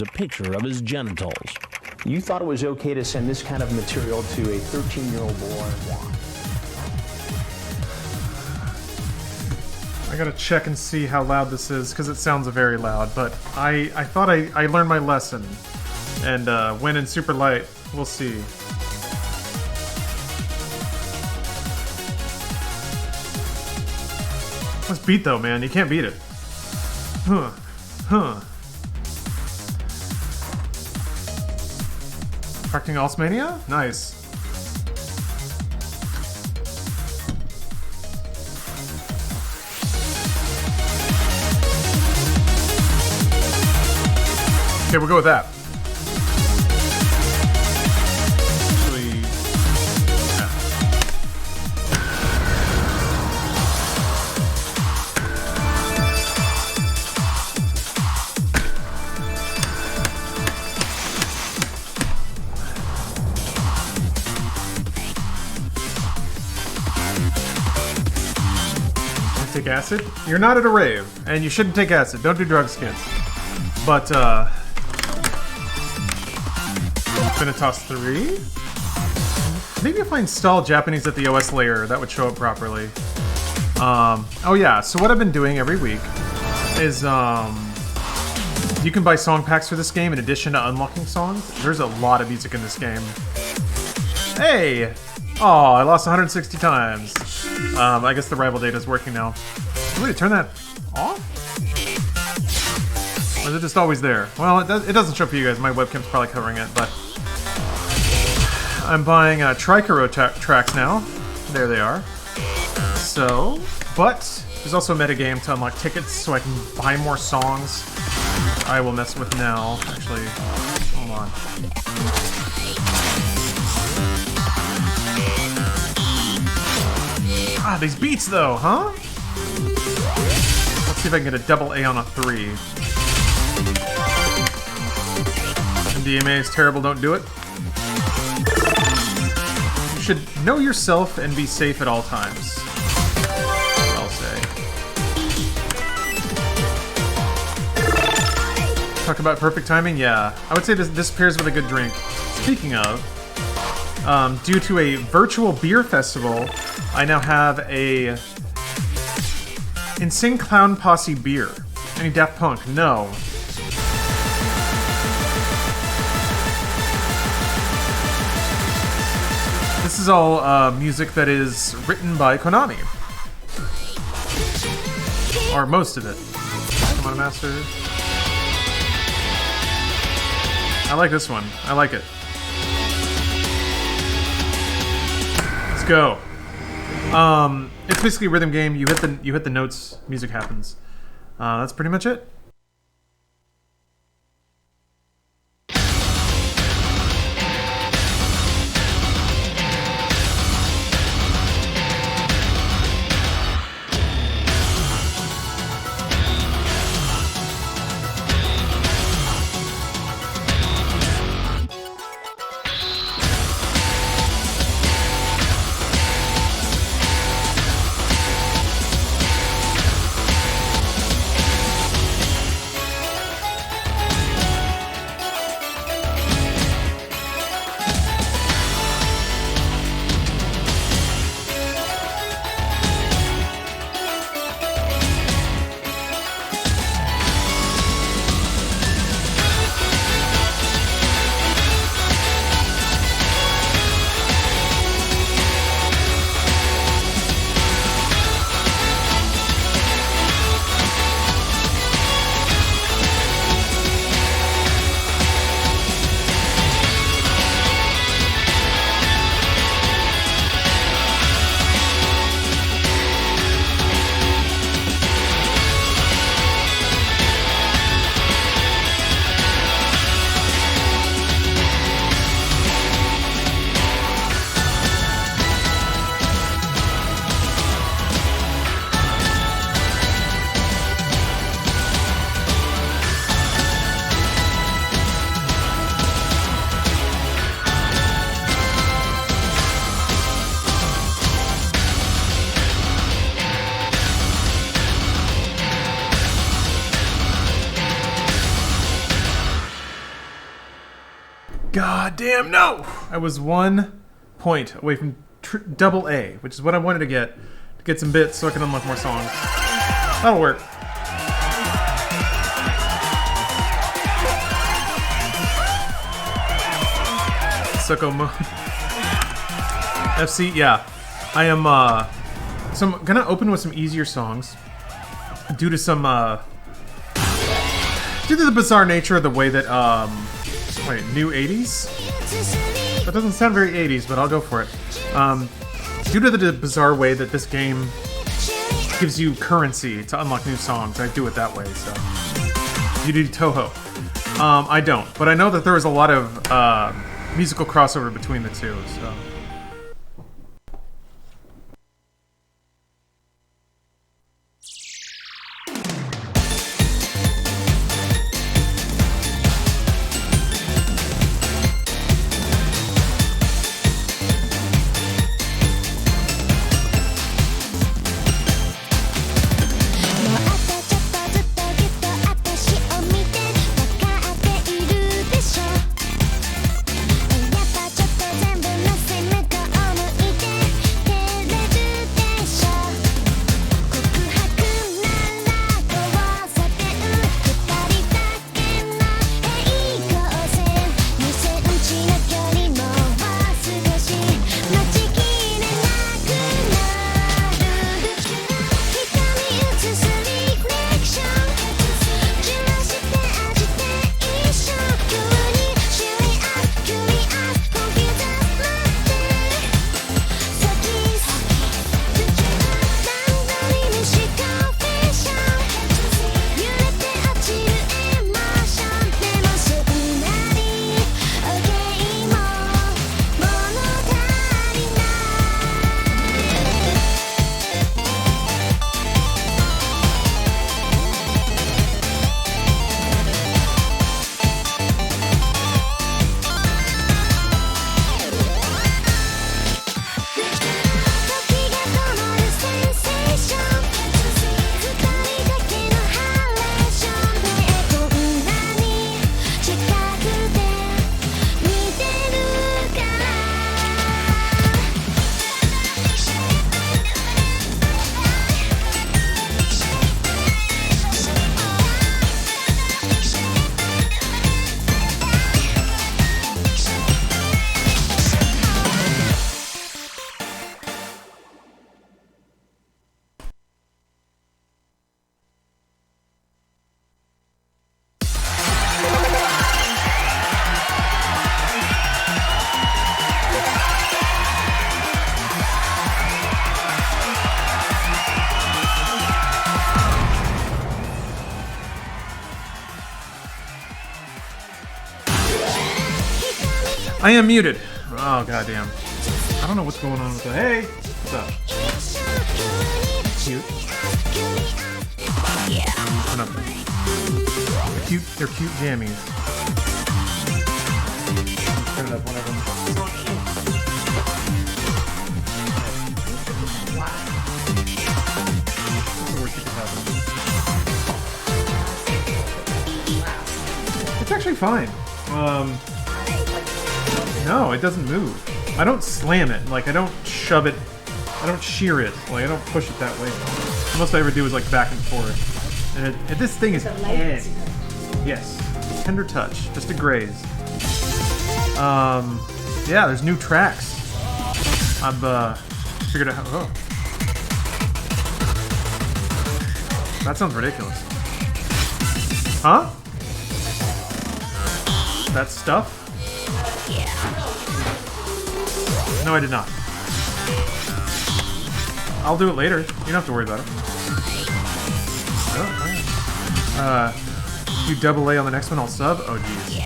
a picture of his genitals. You thought it was okay to send this kind of material to a 13-year-old boy? I gotta check and see how loud this is, because it sounds very loud, but I thought I learned my lesson, and went in super light. We'll see. Let's beat though, man. You can't beat it. Huh. Huh. Practicing Alsmania? Nice. Okay, we'll go with that. Actually, yeah. Take acid? You're not at a rave, and you shouldn't take acid. Don't do drugs, kids. But, Infinitas 3? Maybe if I install Japanese at the OS layer, that would show up properly. Oh yeah, so what I've been doing every week is, you can buy song packs for this game in addition to unlocking songs. There's a lot of music in this game. Hey! Oh, I lost 160 times. I guess the rival data is working now. Wait, turn that off? Or is it just always there? Well, it doesn't show up for you guys. My webcam's probably covering it, but... I'm buying Tricaro tracks now. There they are. So, but there's also a metagame to unlock tickets so I can buy more songs. I will mess with now. Actually, hold on. Ah, these beats though, huh? Let's see if I can get a double A on a 3. MDMA is terrible, don't do it. You should know yourself and be safe at all times. I'll say. Talk about perfect timing? Yeah. I would say this pairs with a good drink. Speaking of, due to a virtual beer festival, I now have a Insane Clown Posse beer. Any Daft Punk? No. This is all music that is written by Konami. Or most of it. Come on, Master. I like this one. I like it. Let's go. It's basically a rhythm game. You hit the notes, music happens. That's pretty much it. God damn, no! I was 1 point away from double A, which is what I wanted to get some bits so I can unlock more songs. That'll work. Sucko Mo. FC, yeah. I am, so I'm gonna open with some easier songs. Due to some, due to the bizarre nature of the way that, wait, new 80s? That doesn't sound very 80s, but I'll go for it. Due to the bizarre way that this game gives you currency to unlock new songs, I do it that way, so. You do Toho. I don't, but I know that there was a lot of, musical crossover between the two, so. I am muted. Oh, goddamn. I don't know what's going on with that. Hey! What's up? Cute. Turn up. They're cute jammies. Turn it up, one of them. What's the worst that could happen? It's actually fine. No, it doesn't move. I don't slam it. Like, I don't shove it. I don't shear it. Like, I don't push it that way. The most I ever do is, like, back and forth. And this thing is heavy. Yes. Tender touch. Just a graze. Yeah, there's new tracks. I've, figured out how... Oh. That sounds ridiculous. Huh? That stuff? No, I did not. I'll do it later. You don't have to worry about it. Do double A on the next one, I'll sub? Oh, geez.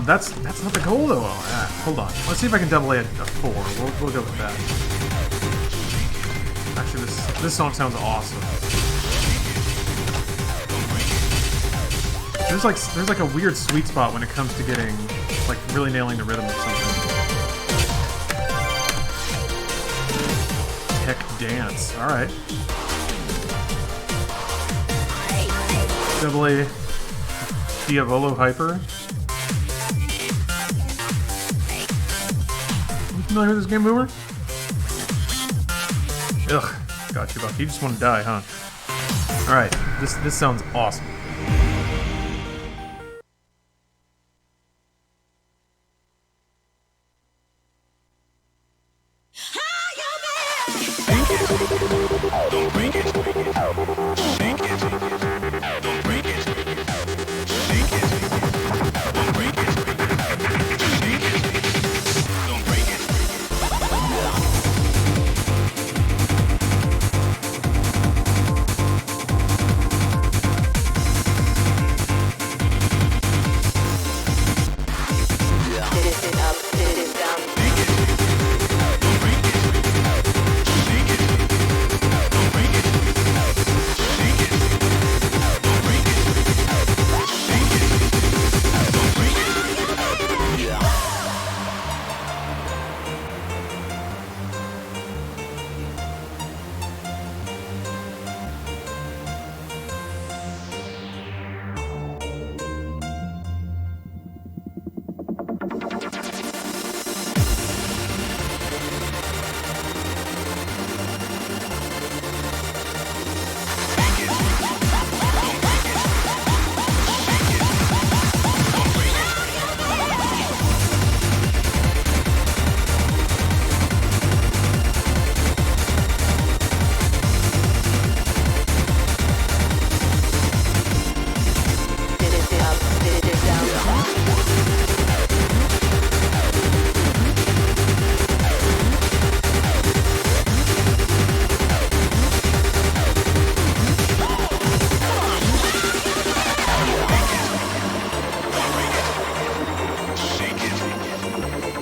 That's not the goal, though. Hold on. Let's see if I can double A a 4. We'll go with that. Actually, this song sounds awesome. There's like a weird sweet spot when it comes to getting, like, really nailing the rhythm of something. Tech dance. Alright. Double A Diavolo Hyper. familiar with this game, Boomer? Ugh, got you, Buck. You just want to die, huh? Alright, this sounds awesome. Don't break it. Shake it. Don't break it. Shake it. Don't break it. Shake it. Don't break it. Sit up, sit down. Shake it. Don't break it. Shake it. Don't break it. Shake it.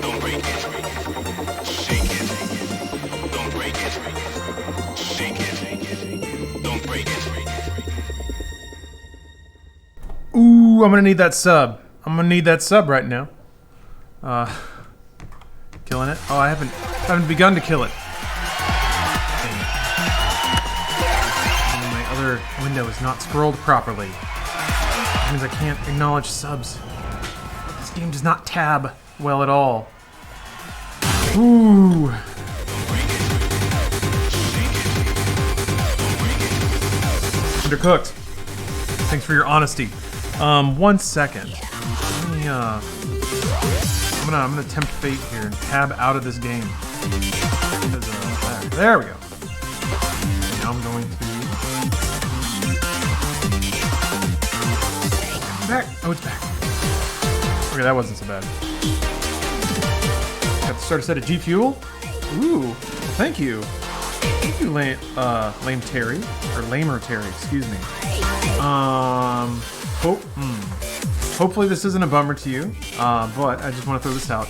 Don't break it. Shake it. Don't break it. Sit up, sit down. Shake it. Don't break it. Shake it. Don't break it. Shake it. Don't break it. Ooh, I'm gonna need that sub. I'm gonna need that sub right now. Killing it. Oh, I haven't begun to kill it. Dang it. And my other window is not scrolled properly. That means I can't acknowledge subs. This game does not tab well at all. Ooh. Undercooked. Thanks for your honesty. 1 second. Let me, I'm gonna tempt fate here and tab out of this game. There we go. Now I'm going to back. Oh, it's back. Okay, that wasn't so bad. Got to start a set of G Fuel. Ooh, thank you. Thank you, Lame Terry, or Lamer Terry. Excuse me. Hopefully this isn't a bummer to you, but I just want to throw this out.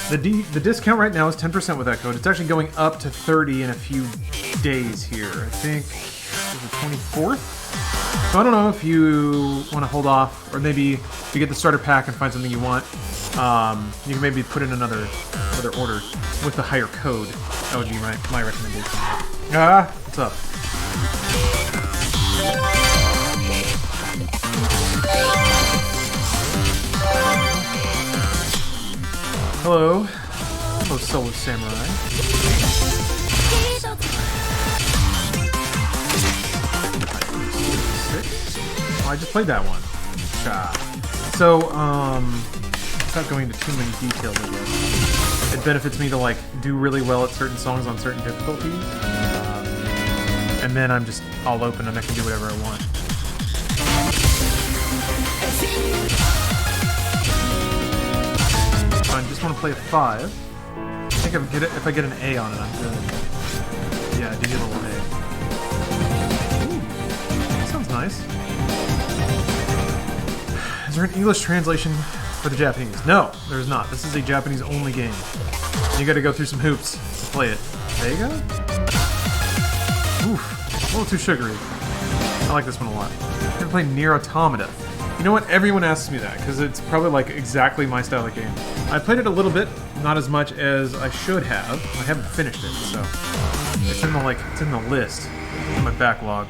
The discount right now is 10% with that code. It's actually going up to 30 in a few days here. I think it's the 24th. So I don't know if you want to hold off, or maybe if you get the starter pack and find something you want, you can maybe put in another order with the higher code. That would be my recommendation. Ah, what's up? Hello. Hello, Solo Samurai. Oh, I just played that one. So, without going into too many details, I guess, it benefits me to, like, do really well at certain songs on certain difficulties. And then I'll open and I can do whatever I want. I just want to play a 5. I think if I get an A on it, I'm good. Yeah, I did get a little A. Ooh, that sounds nice. Is there an English translation for the Japanese? No, there's not. This is a Japanese-only game. You gotta go through some hoops to play it. Vega? Oof, a little too sugary. I like this one a lot. I'm gonna play Nier Automata. You know what? Everyone asks me that, because it's probably like exactly my style of game. I played it a little bit, not as much as I should have. I haven't finished it, so it's in the list, in my backlog.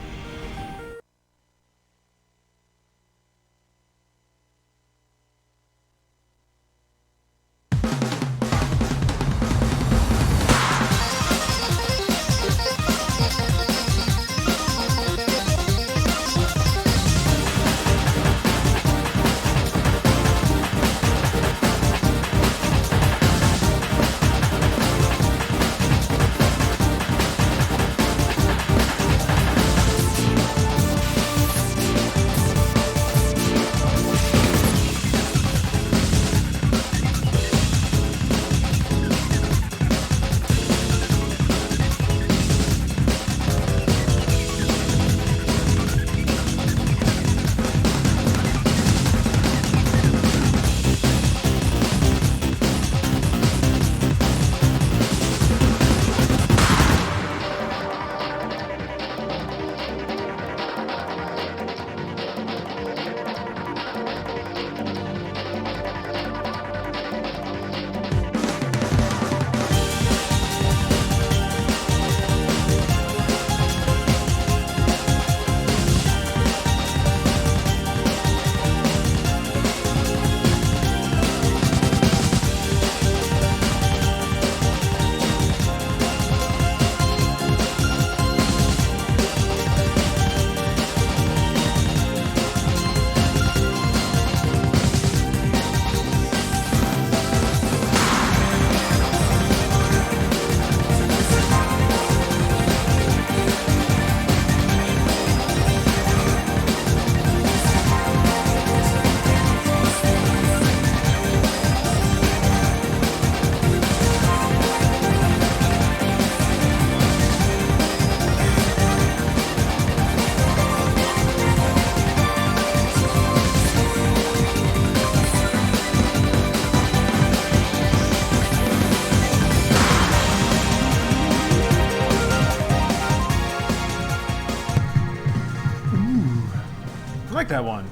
like that one.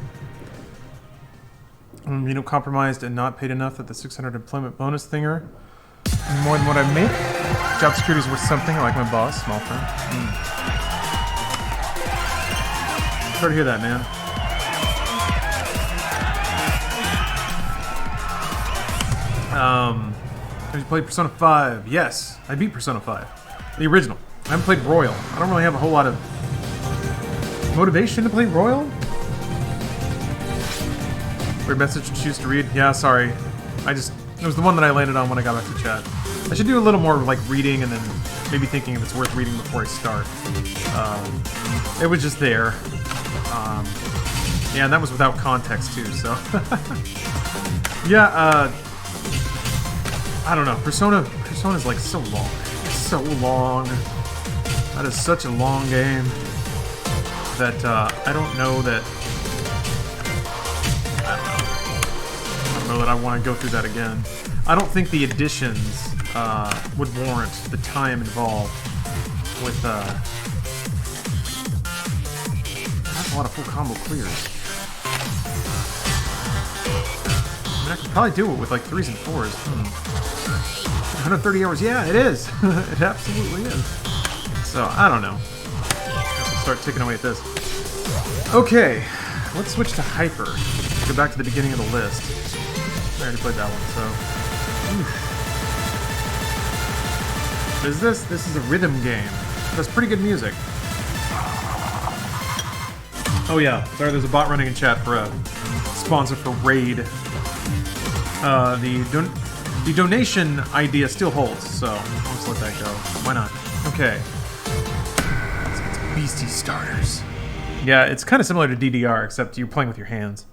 Compromised and not paid enough at the 600 employment bonus thinger. More than what I make. Job security's worth something. I like my boss. Small firm. Sorry to hear that, man. Have you played Persona 5? Yes, I beat Persona 5. The original. I haven't played Royal. I don't really have a whole lot of motivation to play Royal. Weird message to choose to read. Yeah, sorry. It was the one that I landed on when I got back to chat. I should do a little more like reading and then maybe thinking if it's worth reading before I start. It was just there. Yeah, and that was without context too, so. Yeah, I don't know. Persona's like so long. It's so long. That is such a long game that I don't know that I want to go through that again. I don't think the additions would warrant the time involved with that's a lot of full combo clears. I mean, I could probably do it with like 3s and 4s. 130 hours, yeah, it is. It absolutely is. So, I don't know. Let's start ticking away at this. Okay, let's switch to Hyper. Go back to the beginning of the list. I already played that one, so... What is this? This is a rhythm game. It has pretty good music. Oh yeah, sorry, there's a bot running in chat for a sponsor for Raid. The donation idea still holds, so I'll just let that go. Why not? Okay. Let's get some beastie starters. Yeah, it's kind of similar to DDR, except you're playing with your hands.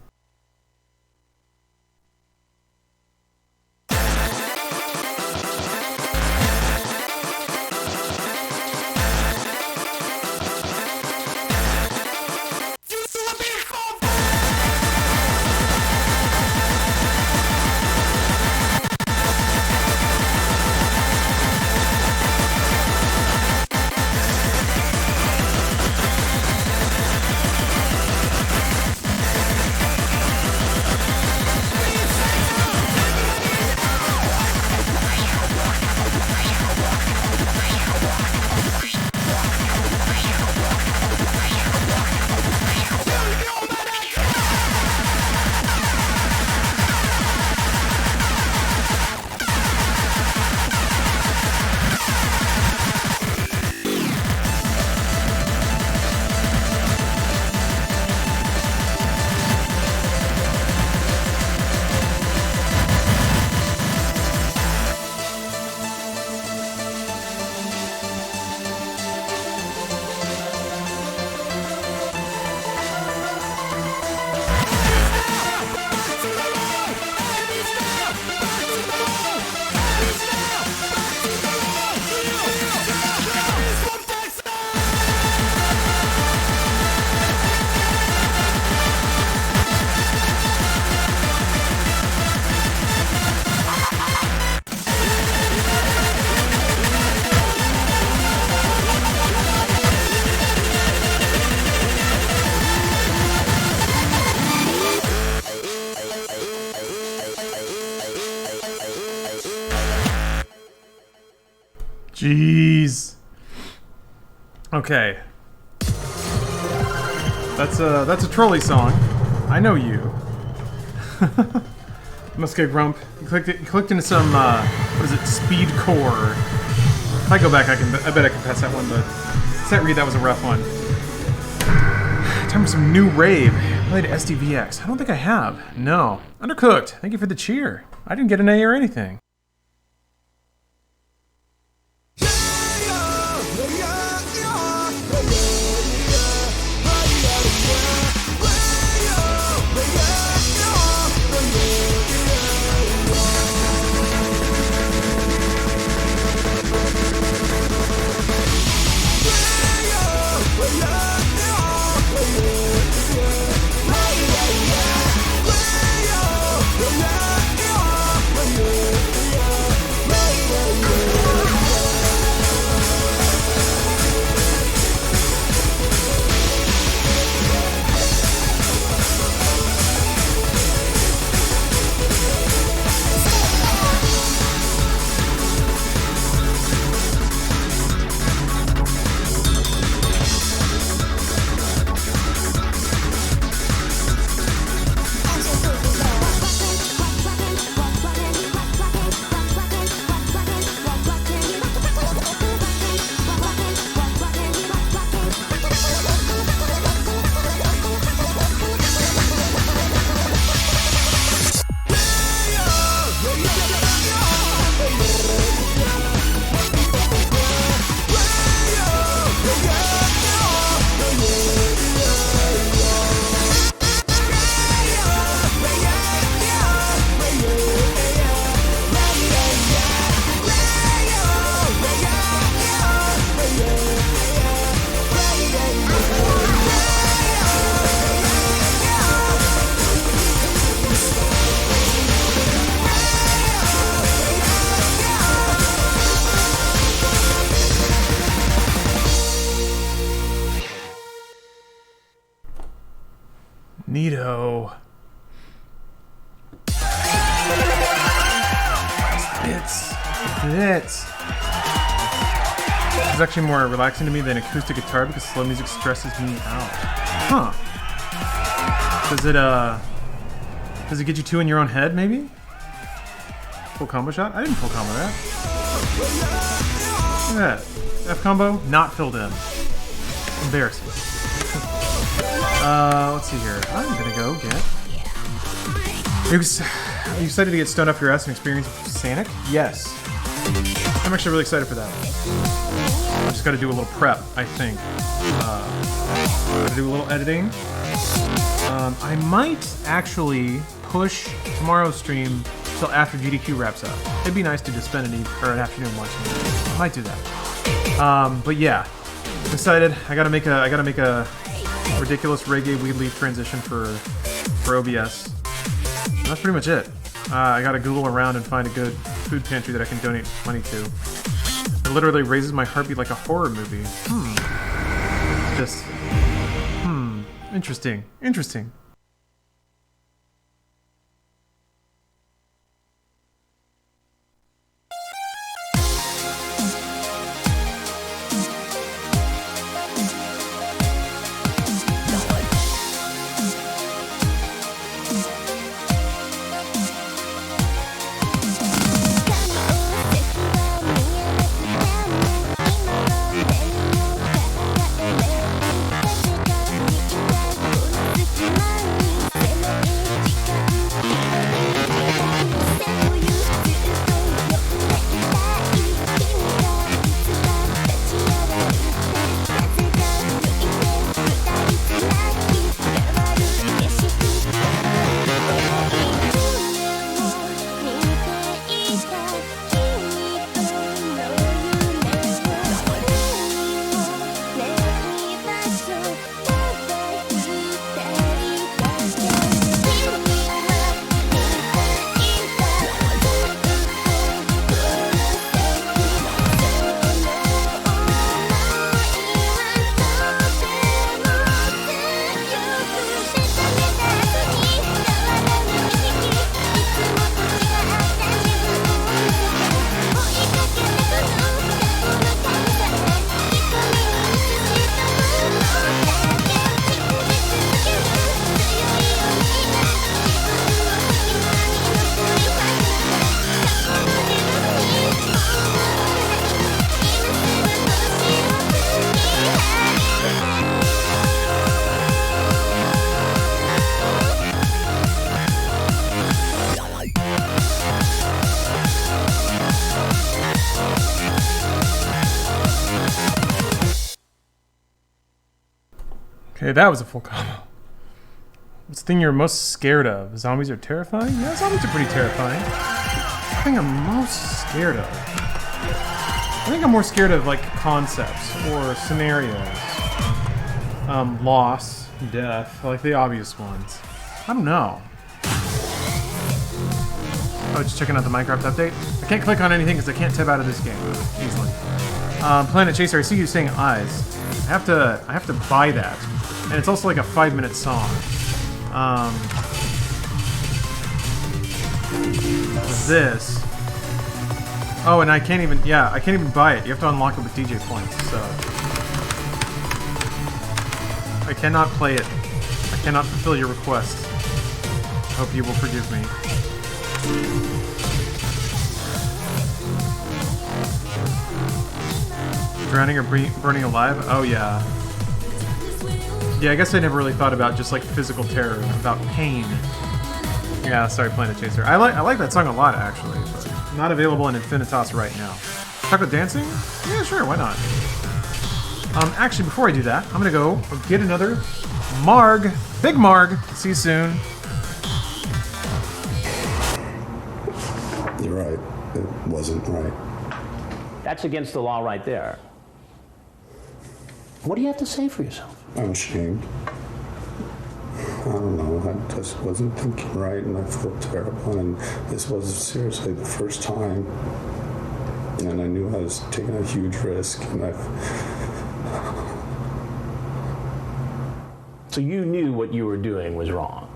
Jeez. Okay. That's a trolley song. I know you. Must get Grump. You clicked into some what is it? Speed core. If I go back, I bet I can pass that one, but set read that was a rough one. Time for some new rave. I played SDVX. I don't think I have. No. Undercooked. Thank you for the cheer. I didn't get an A or anything. Neato. It's actually more relaxing to me than acoustic guitar because slow music stresses me out. Huh. Does it get you two in your own head, maybe? Full combo shot? I didn't full combo that. Look at that. F combo, not filled in. Embarrassing. Let's see here. I'm gonna go get... Are you excited to get stoned off your ass and experience Sonic? Yes. I'm actually really excited for that. I just gotta do a little prep, I think. Gotta do a little editing. I might actually push tomorrow's stream till after GDQ wraps up. It'd be nice to just spend an afternoon watching it. I might do that. But yeah, I'm excited. I gotta make a ridiculous reggae weed leaf transition for OBS. And that's pretty much it. I gotta Google around and find a good food pantry that I can donate money to. It literally raises my heartbeat like a horror movie. Interesting. Interesting. Okay, that was a full combo. What's the thing you're most scared of? Zombies are terrifying? Yeah, zombies are pretty terrifying. The thing I'm most scared of? I think I'm more scared of, like, concepts or scenarios. Loss, death, like the obvious ones. I don't know. Oh, just checking out the Minecraft update. I can't click on anything because I can't tab out of this game easily. Planet Chaser, I see you saying eyes. I have to buy that. And it's also like a 5-minute song. This. Oh, and I can't even buy it. You have to unlock it with DJ points, so. I cannot play it. I cannot fulfill your request. I hope you will forgive me. Drowning or burning alive? Oh, yeah. Yeah, I guess I never really thought about just like physical terror, about pain. Yeah, sorry, Planet Chaser. I like that song a lot, actually, but not available in Infinitas right now. Chocolate Dancing? Yeah, sure, why not? Actually, before I do that, I'm gonna go get another Marg. Big Marg. See you soon. You're right. It wasn't right. That's against the law right there. What do you have to say for yourself? I'm ashamed. I don't know. I just wasn't thinking right, and I felt terrible. And this was seriously the first time. And I knew I was taking a huge risk, and So you knew what you were doing was wrong.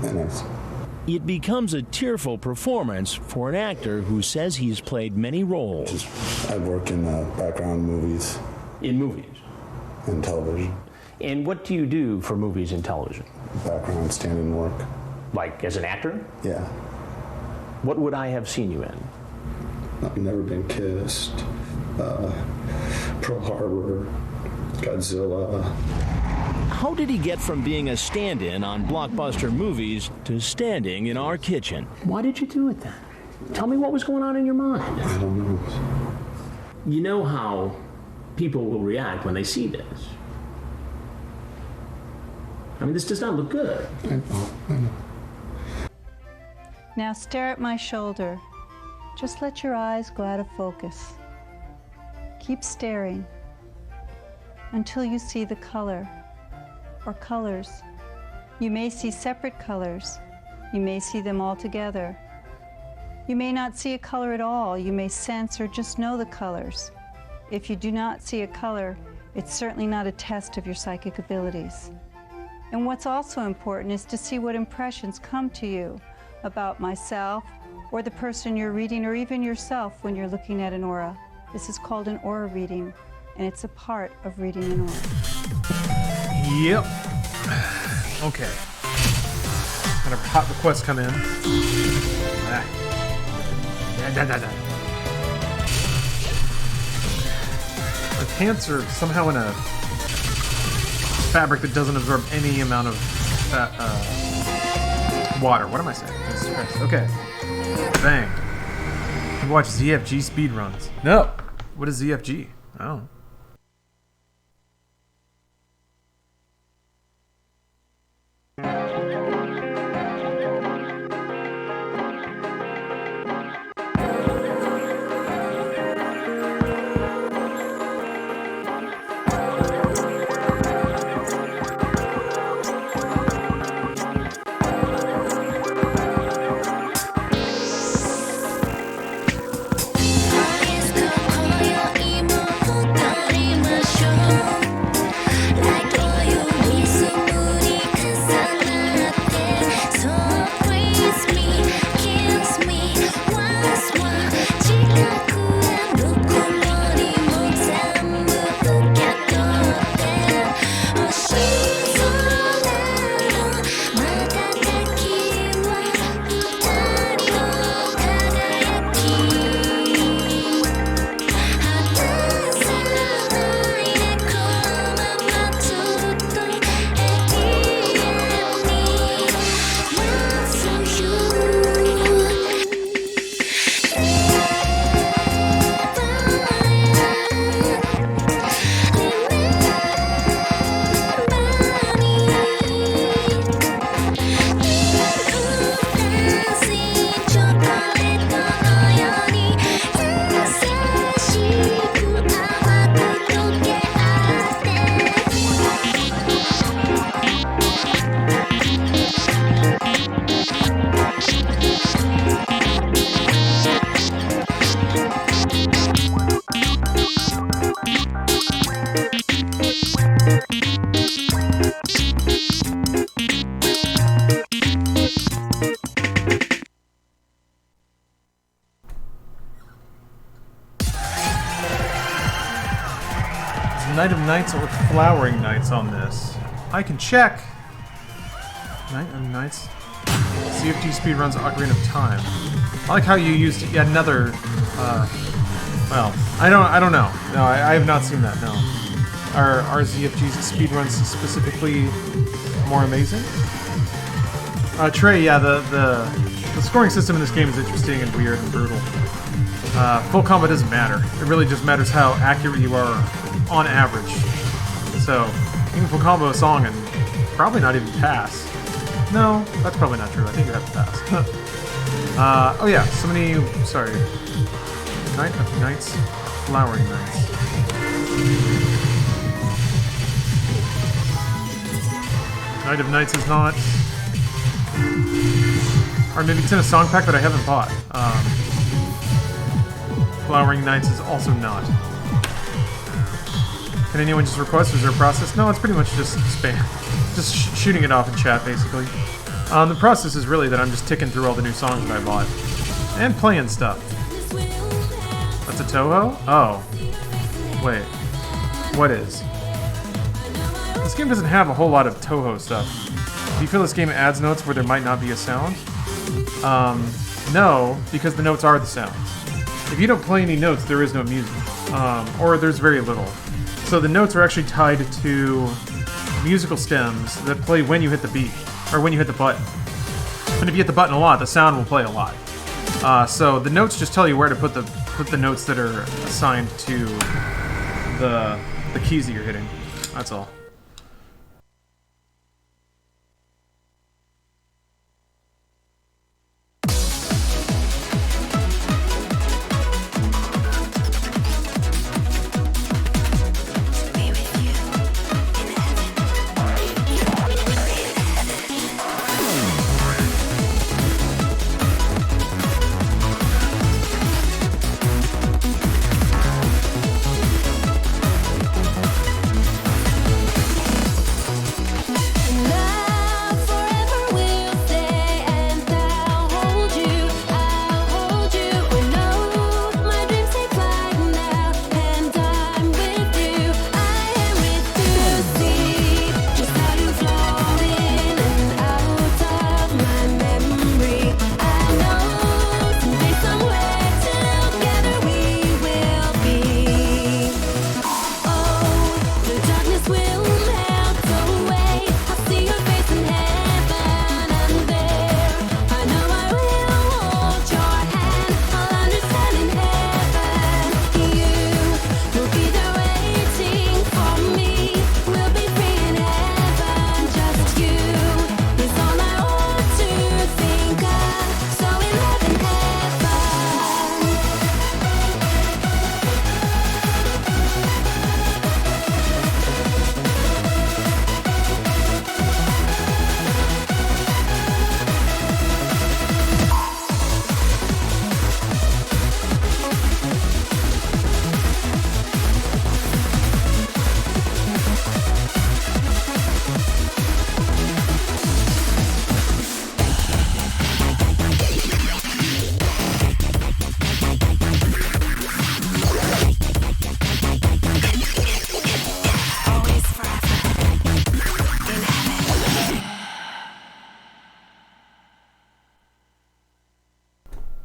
And It becomes a tearful performance for an actor who says he's played many roles. I work in background movies In movies. and television. And what do you do for movies and television? Background stand-in work. Like as an actor? Yeah. What would I have seen you in? I've Never Been Kissed, Pearl Harbor, Godzilla. How did he get from being a stand-in on blockbuster movies to standing in our kitchen? Why did you do it then? Tell me what was going on in your mind. I don't know. You know how people will react when they see this. I mean, this does not look good. I know. Now stare at my shoulder. Just let your eyes go out of focus. Keep staring until you see the color or colors. You may see separate colors. You may see them all together. You may not see a color at all. You may sense or just know the colors. If you do not see a color, it's certainly not a test of your psychic abilities. And what's also important is to see what impressions come to you about myself or the person you're reading, or even yourself when you're looking at an aura. This is called an aura reading, and it's a part of reading an aura. Yep. Okay. Got a hot request come in. Ah. Da. My pants are somehow in a fabric that doesn't absorb any amount of water. What am I saying? Jesus Christ. Okay. Bang. You watch ZFG speedruns. No. What is ZFG? Oh. Night of Nights or Flowering Nights on this? I can check. Night of Nights. CFG speedruns Ocarina of Time. I like how you used yet another. Well, I don't know. No, I have not seen that. No. Are ZFG's speedruns specifically more amazing? Trey, yeah, the scoring system in this game is interesting and weird and brutal. Full combo doesn't matter. It really just matters how accurate you are on average. So, you can full combo a song and probably not even pass. No, that's probably not true. I think you have to pass. Oh yeah, sorry. Night of Nights, Flowering Nights. Night of Nights is not... Or maybe it's in a song pack that I haven't bought. Flowering Nights is also not. Can anyone just request? Is there a process? No, it's pretty much just spam. Just shooting it off in chat, basically. The process is really that I'm just ticking through all the new songs that I bought. And playing stuff. That's a Toho? Oh. Wait. What is? This game doesn't have a whole lot of Toho stuff. Do you feel this game adds notes where there might not be a sound? No, because the notes are the sounds. If you don't play any notes, there is no music. Or there's very little. So the notes are actually tied to musical stems that play when you hit the beat, or when you hit the button. And if you hit the button a lot, the sound will play a lot. So the notes just tell you where to put the notes that are assigned to the keys that you're hitting. That's all.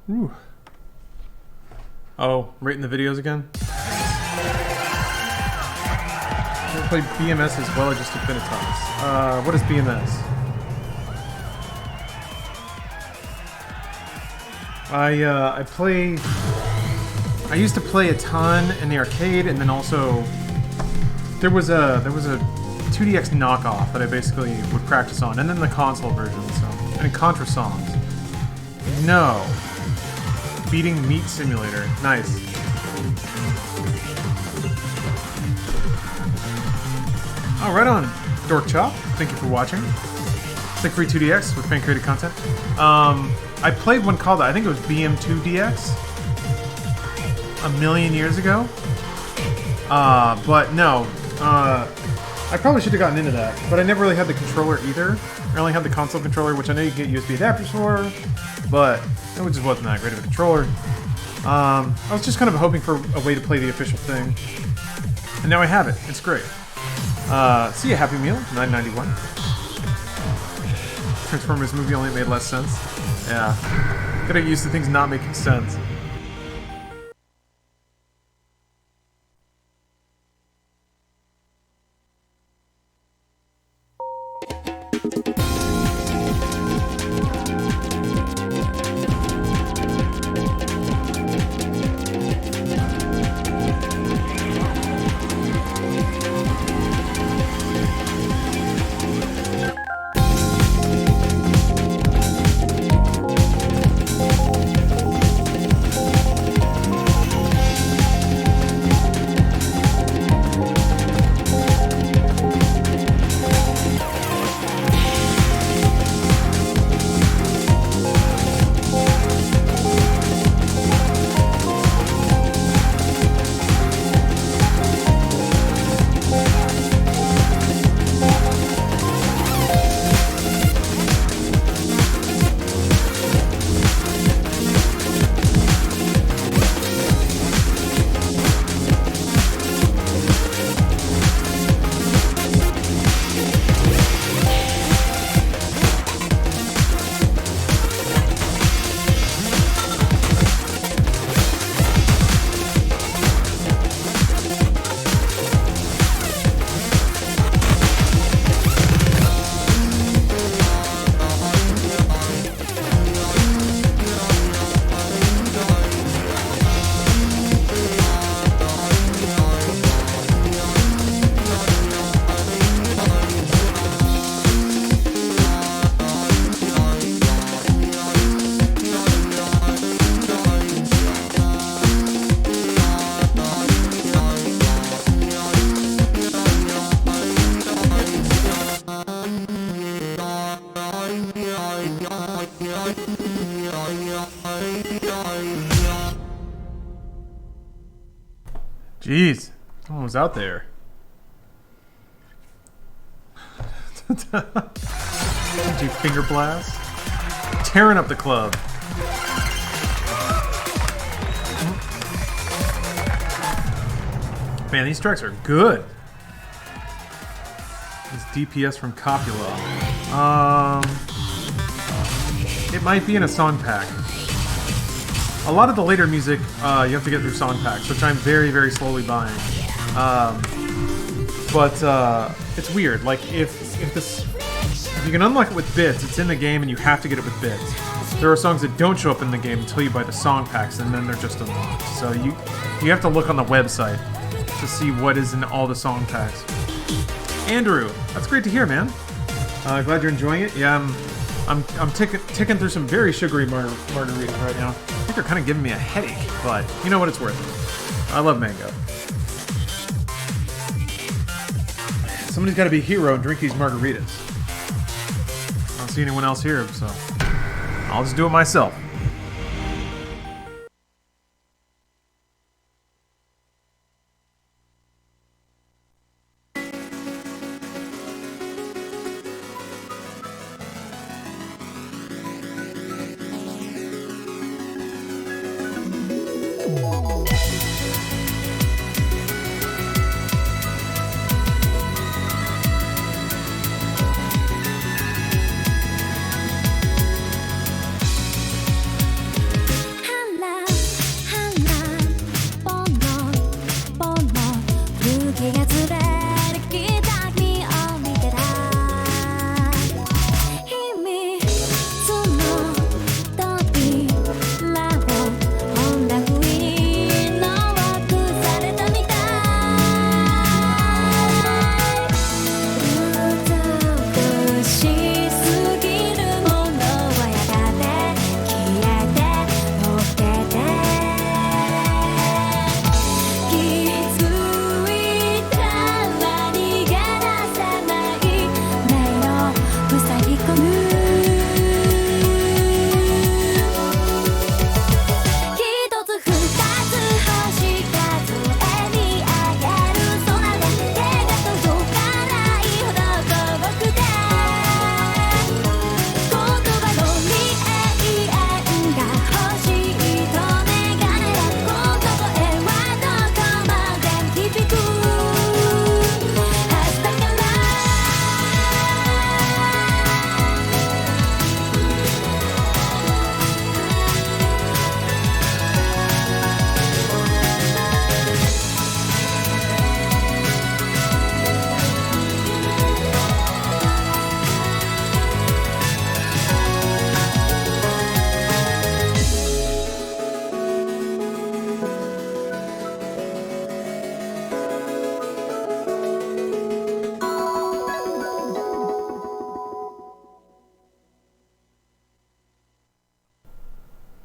Ooh. Oh, rating the videos again? I play BMS as well, or just Infinitas? What is BMS? I used to play a ton in the arcade, and then also there was a 2DX knockoff that I basically would practice on, and then the console version. So, and Contra songs. No. Beating Meat Simulator. Nice. Oh, right on, Dork Chop. Thank you for watching. Stick free 2DX with fan created content. I played one called, I think it was BM2DX a million years ago. But no, I probably should have gotten into that, but I never really had the controller either. I only had the console controller, which I know you can get USB adapters for, but it just wasn't that great of a controller. I was just kind of hoping for a way to play the official thing, and now I have it. It's great. See ya, Happy Meal, 991. Transformers movie only made less sense. Yeah. Gotta get used to things not making sense. Jeez, someone was out there. DJ Finger Blast. Tearing up the club. Man, these tracks are good. This DPS from Copula. It might be in a song pack. A lot of the later music, you have to get through song packs, which I'm very, very slowly buying. But it's weird. Like if you can unlock it with bits, it's in the game, and you have to get it with bits. There are songs that don't show up in the game until you buy the song packs, and then they're just unlocked. So you have to look on the website to see what is in all the song packs. Andrew, that's great to hear, man. Glad you're enjoying it. Yeah, I'm ticking through some very sugary margaritas right now. I think they're kind of giving me a headache, but you know what, it's worth it. I love mango. Somebody's got to be a hero and drink these margaritas. I don't see anyone else here, so I'll just do it myself.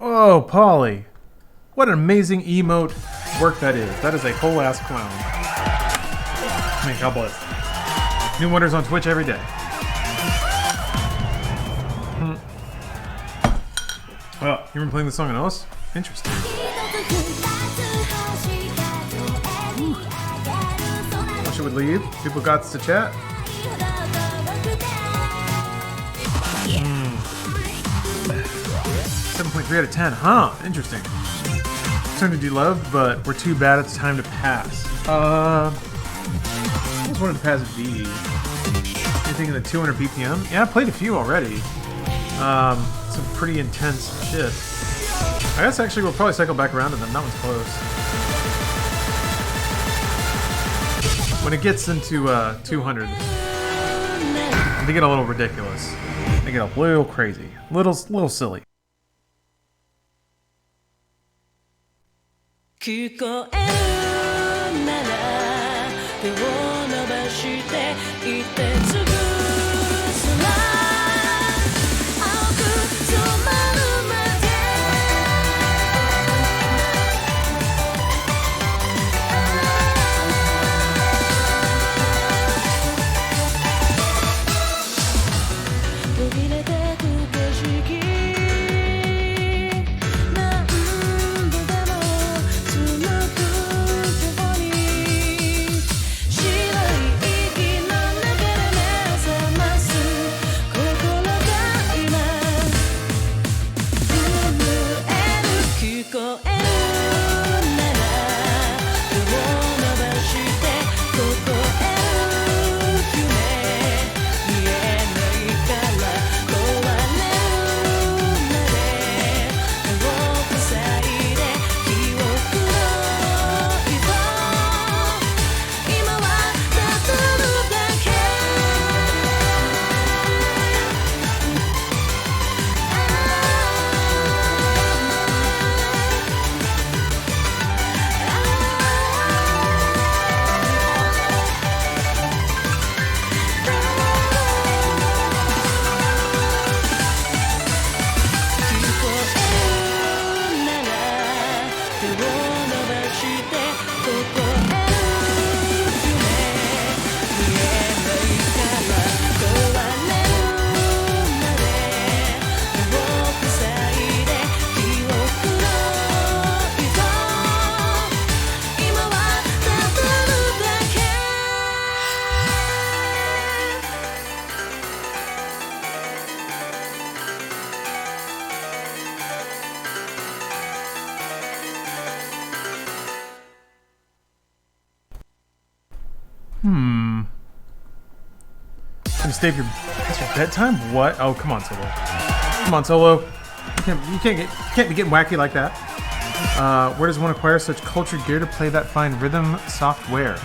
Oh, Polly. What an amazing emote work that is. That is a whole ass clown. I mean, God bless. New wonders on Twitch every day. Well, you been playing this song in OS? Interesting. Wish it would leave. People got to chat. 7.3 out of 10, huh? Interesting. Starting to do love, but we're too bad. It's time to pass. I just wanted to pass V. Anything in the 200 BPM? Yeah, I played a few already. Some pretty intense shit. I guess actually we'll probably cycle back around to them. That one's close. When it gets into 200, they get a little ridiculous. They get a little crazy, little silly. 聞こえるなら手を伸ばして言って潰すら青く染まるまで途切れてく景色 何度でも紡ぐ手にこえるなら手を伸ばしてここへ夢見えないから壊れるまで目を塞いで記憶の糸今はたどるだけGonna stay for that's your bedtime? What? Oh, come on, Solo. Come on, Solo. You can't be getting wacky like that. Where does one acquire such cultured gear to play that fine rhythm software?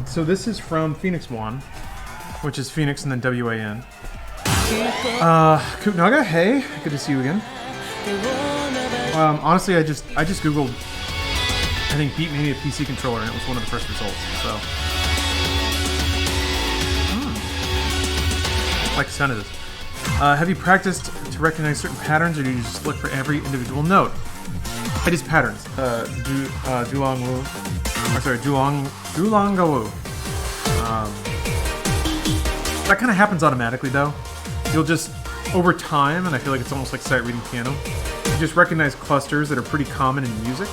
So this is from Phoenix One, which is Phoenix and then W-A-N. Kutnaga, hey, good to see you again. Honestly, I just googled, I think Beatmania PC controller, and it was one of the first results. So, like the sound of this. Have you practiced to recognize certain patterns, or do you just look for every individual note? It is patterns. Dulangawu. That kind of happens automatically, though. You'll just, over time, and I feel like it's almost like sight reading piano, you just recognize clusters that are pretty common in music.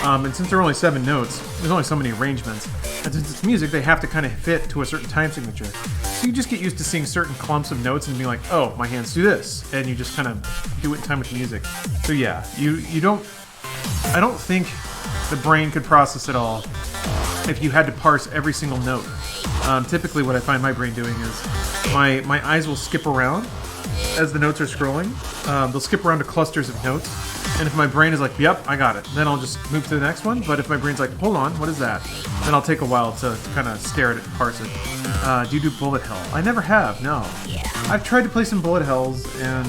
And since there are only 7 notes, there's only so many arrangements. And since it's music, they have to kind of fit to a certain time signature. So you just get used to seeing certain clumps of notes and being like, oh, my hands do this. And you just kind of do it in time with the music. So yeah, you don't... I don't think the brain could process it all if you had to parse every single note. Typically what I find my brain doing is my eyes will skip around as the notes are scrolling. They'll skip around to clusters of notes. And if my brain is like, yep, I got it, then I'll just move to the next one. But if my brain's like, hold on, what is that? Then I'll take a while to kind of stare at it and parse it. Do you do bullet hell? I never have, no. I've tried to play some bullet hells, and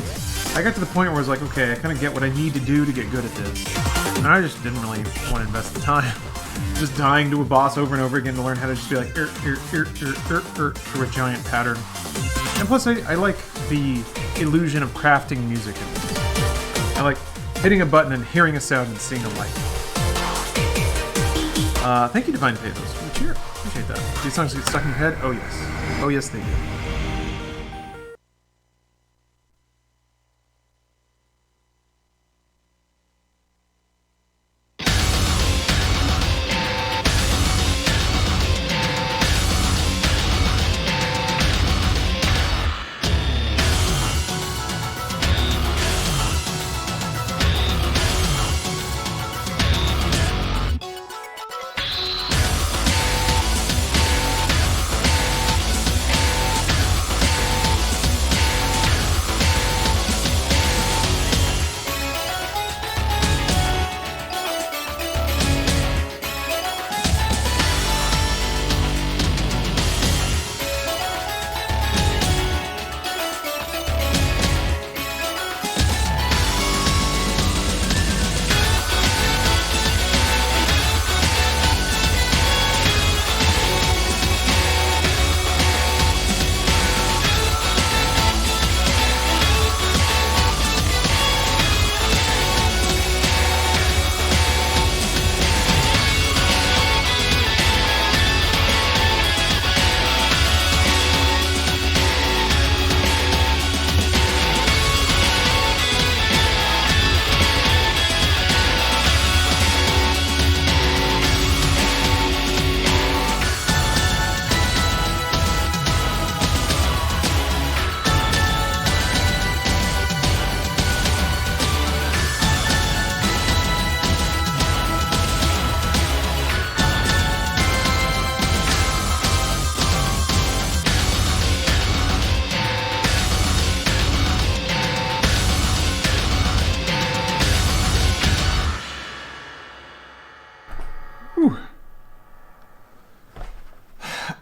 I got to the point where I was like, okay, I kind of get what I need to do to get good at this. And I just didn't really want to invest the time. Just dying to a boss over and over again to learn how to just be like, through a giant pattern. And plus, I like the illusion of crafting music in this. I like hitting a button and hearing a sound and seeing a light. Thank you, Divine Pathos, for the cheer. Appreciate that. These songs get stuck in your head? Oh, yes. Oh, yes, they do.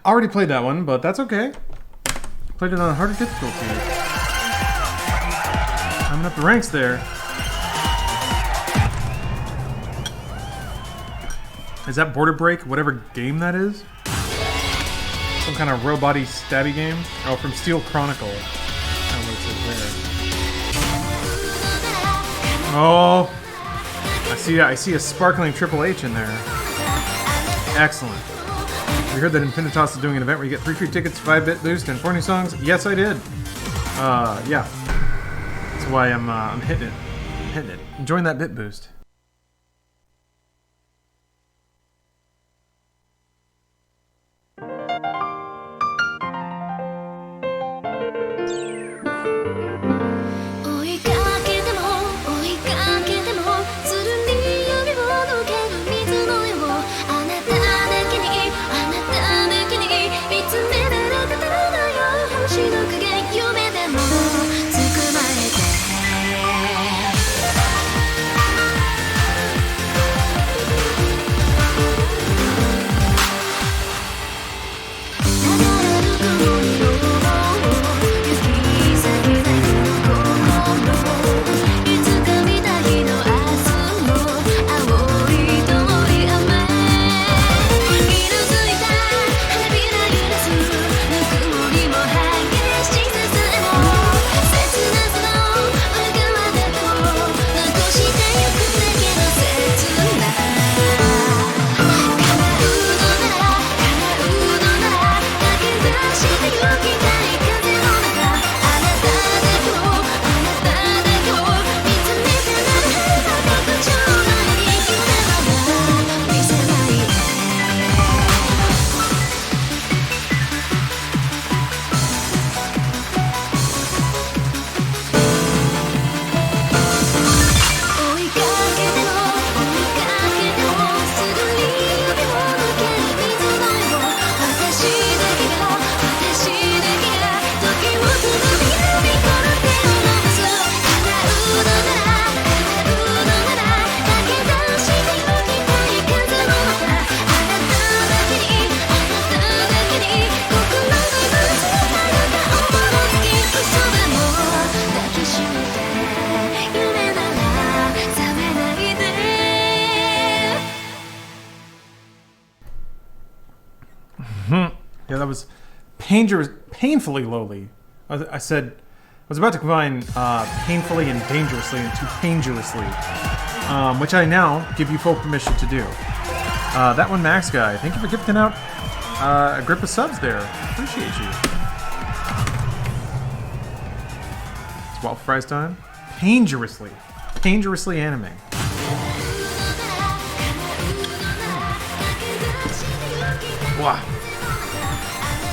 Already played that one, but that's okay. Played it on a harder difficulty. Climbing up the ranks there. Is that Border Break? Whatever game that is? Some kind of robot-y stabby game? Oh, from Steel Chronicle. I don't know what it says there. Oh! I see a sparkling Triple H in there. Excellent. You heard that Infinitas is doing an event where you get 3 free tickets, 5-bit boost, and 4 new songs? Yes, I did. Yeah. That's why I'm hitting it. I'm hitting it. Enjoying that bit boost. Yeah, that was painfully lowly. I said, I was about to combine painfully and dangerously into paingerously, which I now give you full permission to do. That one, Max Guy, thank you for gifting out a grip of subs there. Appreciate you. It's Waffle Fries time. Paingerously anime. Wow.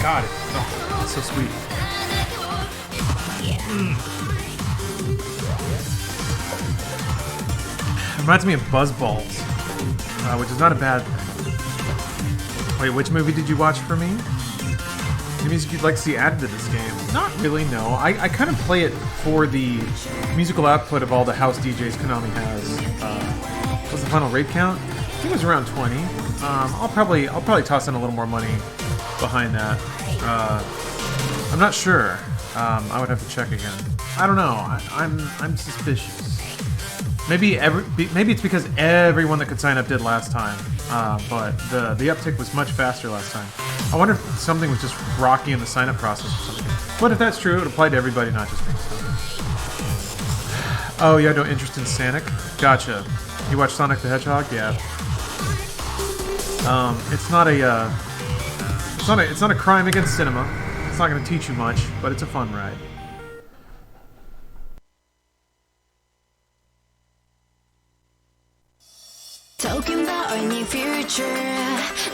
God, oh, it's so sweet. Reminds me of Buzzballs, which is not a bad... Wait, which movie did you watch for me? The music you'd like to see added to this game? Not really, no. I kind of play it for the musical output of all the house DJs Konami has. What's the final raid count? I think it was around 20. I'll probably toss in a little more money behind that. I'm not sure. I would have to check again. I don't know. I'm suspicious. Maybe it's because everyone that could sign up did last time. But the uptick was much faster last time. I wonder if something was just rocky in the sign-up process or something. But if that's true, it would apply to everybody, not just me. Oh, you have no interest in Sonic? Gotcha. You watch Sonic the Hedgehog? Yeah. It's not a crime against cinema. It's not going to teach you much, but it's a fun ride. Talking about our near future,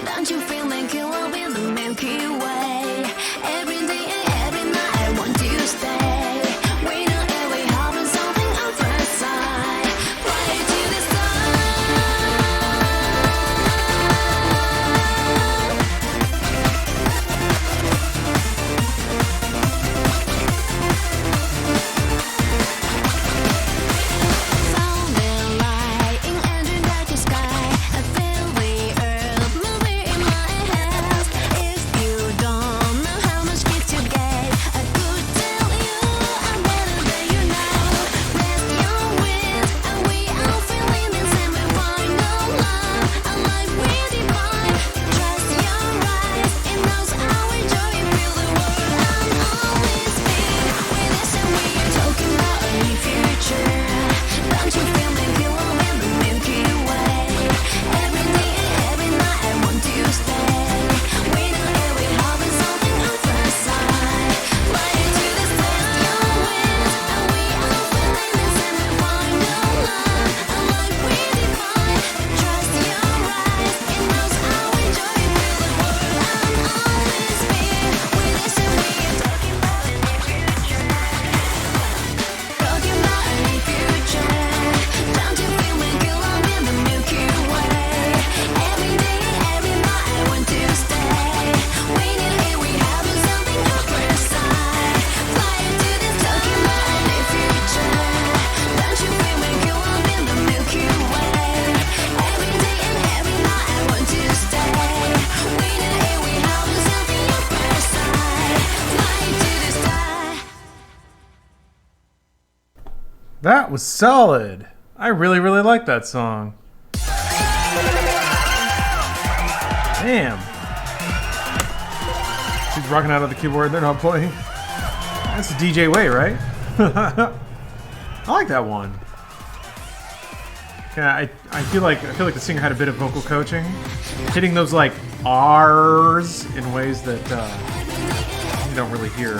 don't you feel like you will be the Milky Way? Every day and every night I want to stay. We know every having something on first sight. Fly to the sounding light in every dark sky. I feel the earth moving in my hands. If you That was solid. I really, really like that song. Damn. She's rocking out of the keyboard. They're not playing. That's the DJ way, right? I like that one. Yeah, I feel like the singer had a bit of vocal coaching, hitting those like R's in ways that you don't really hear.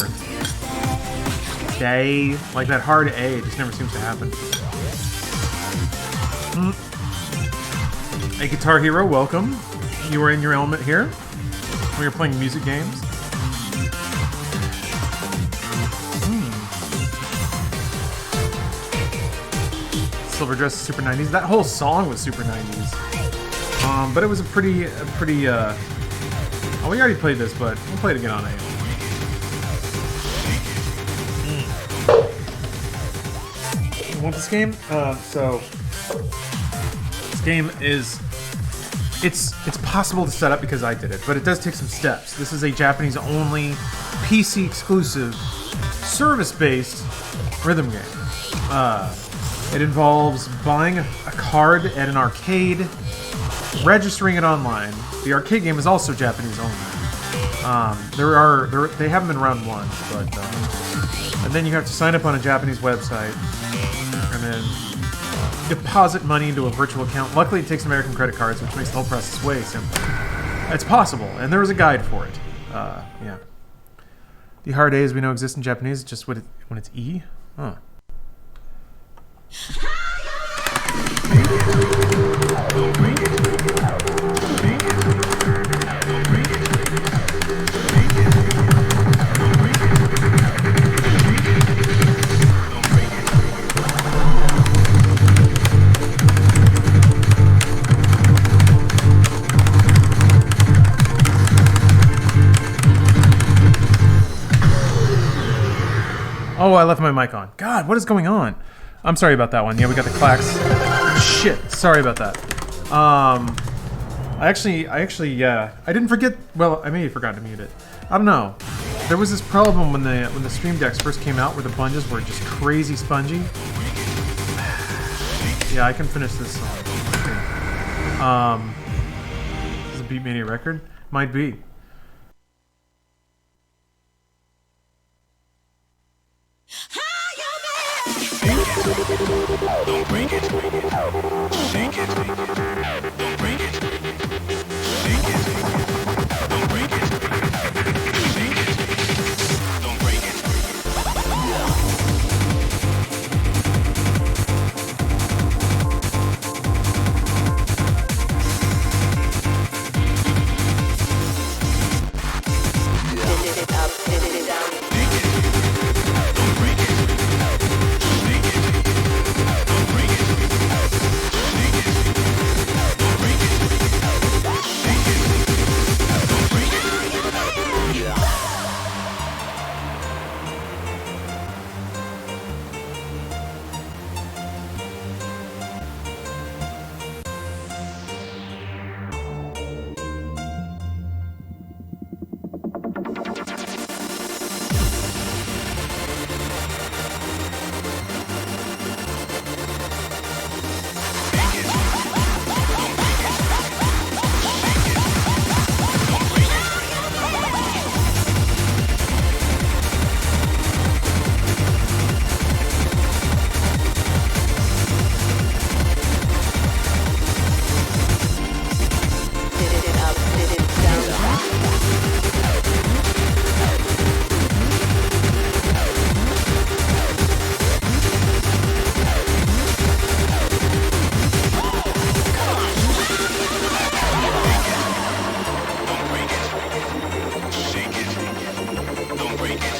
Day, like that hard A, just never seems to happen. A Guitar Hero, welcome. You were in your element here. We were playing music games. Silver Dress is super 90s. That whole song was super 90s. But it was a pretty. Oh, we already played this, but we'll play it again on A. You want this game? So this game is it's possible to set up because I did it, but it does take some steps. This is a Japanese only PC exclusive service-based rhythm game. It involves buying a card at an arcade, registering it online. The arcade game is also Japanese only. They haven't been around once, but and then you have to sign up on a Japanese website and then deposit money into a virtual account. Luckily, it takes American credit cards, which makes the whole process way simpler. It's possible, and there was a guide for it. Yeah. The hard A, as we know, exists in Japanese, just when it's E. Huh. Oh, I left my mic on. God, what is going on? I'm sorry about that one. Yeah, we got the clacks. Shit, sorry about that. I didn't forget. Well, I may have forgotten to mute it. I don't know. There was this problem when the Stream Decks first came out, where the bungees were just crazy spongy. Yeah, I can finish this song. Is this a Beatmania record? Might be. Don't break it. Shake it. Don't break it. Shake it. Don't break it. Shake it. Don't break it. Did it up, did it down. Shake it. Don't break it. Shake it. Don't break it. Shake it. Don't break it. Shake it. Don't break it. Did it up, did it down. Don't break it. Shake it. Don't break it.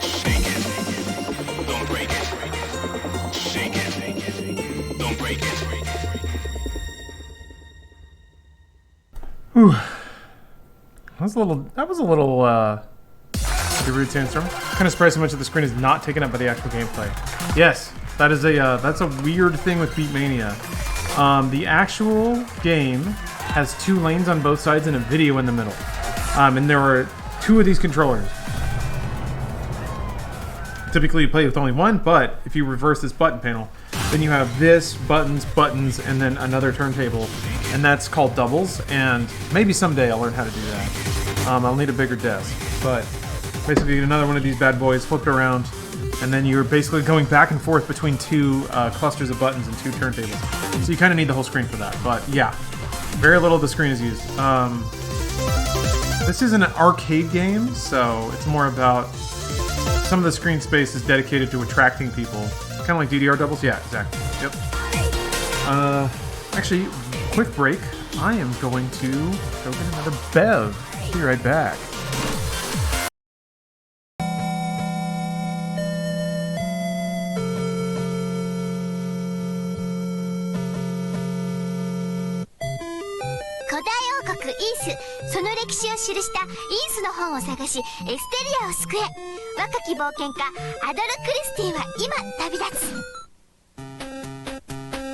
Shake it. Don't break it. Shake it. Don't break it. Whew. That was a little the rude sandstorm. Kind of surprised so much that the screen is not taken up by the actual gameplay. Yes, that is that's a weird thing with Beatmania. The actual game has 2 lanes on both sides and a video in the middle. And there are 2 of these controllers. Typically you play with only one, but if you reverse this button panel, then you have this, buttons, and then another turntable, and that's called doubles, and maybe someday I'll learn how to do that. I'll need a bigger desk, but basically you get another one of these bad boys, flip it around, and then you're basically going back and forth between two clusters of buttons and two turntables. So you kind of need the whole screen for that, but yeah, very little of the screen is used. This is an arcade game, so it's more about some of the screen space is dedicated to attracting people. Kind of like DDR doubles? Yeah, exactly. Yep. Actually, quick break. I am going to go get another bev. Be right back.イース、その歴史を記したイースの本を探しエステリアを救え。若き冒険家アドル・クリスティは今旅立つ。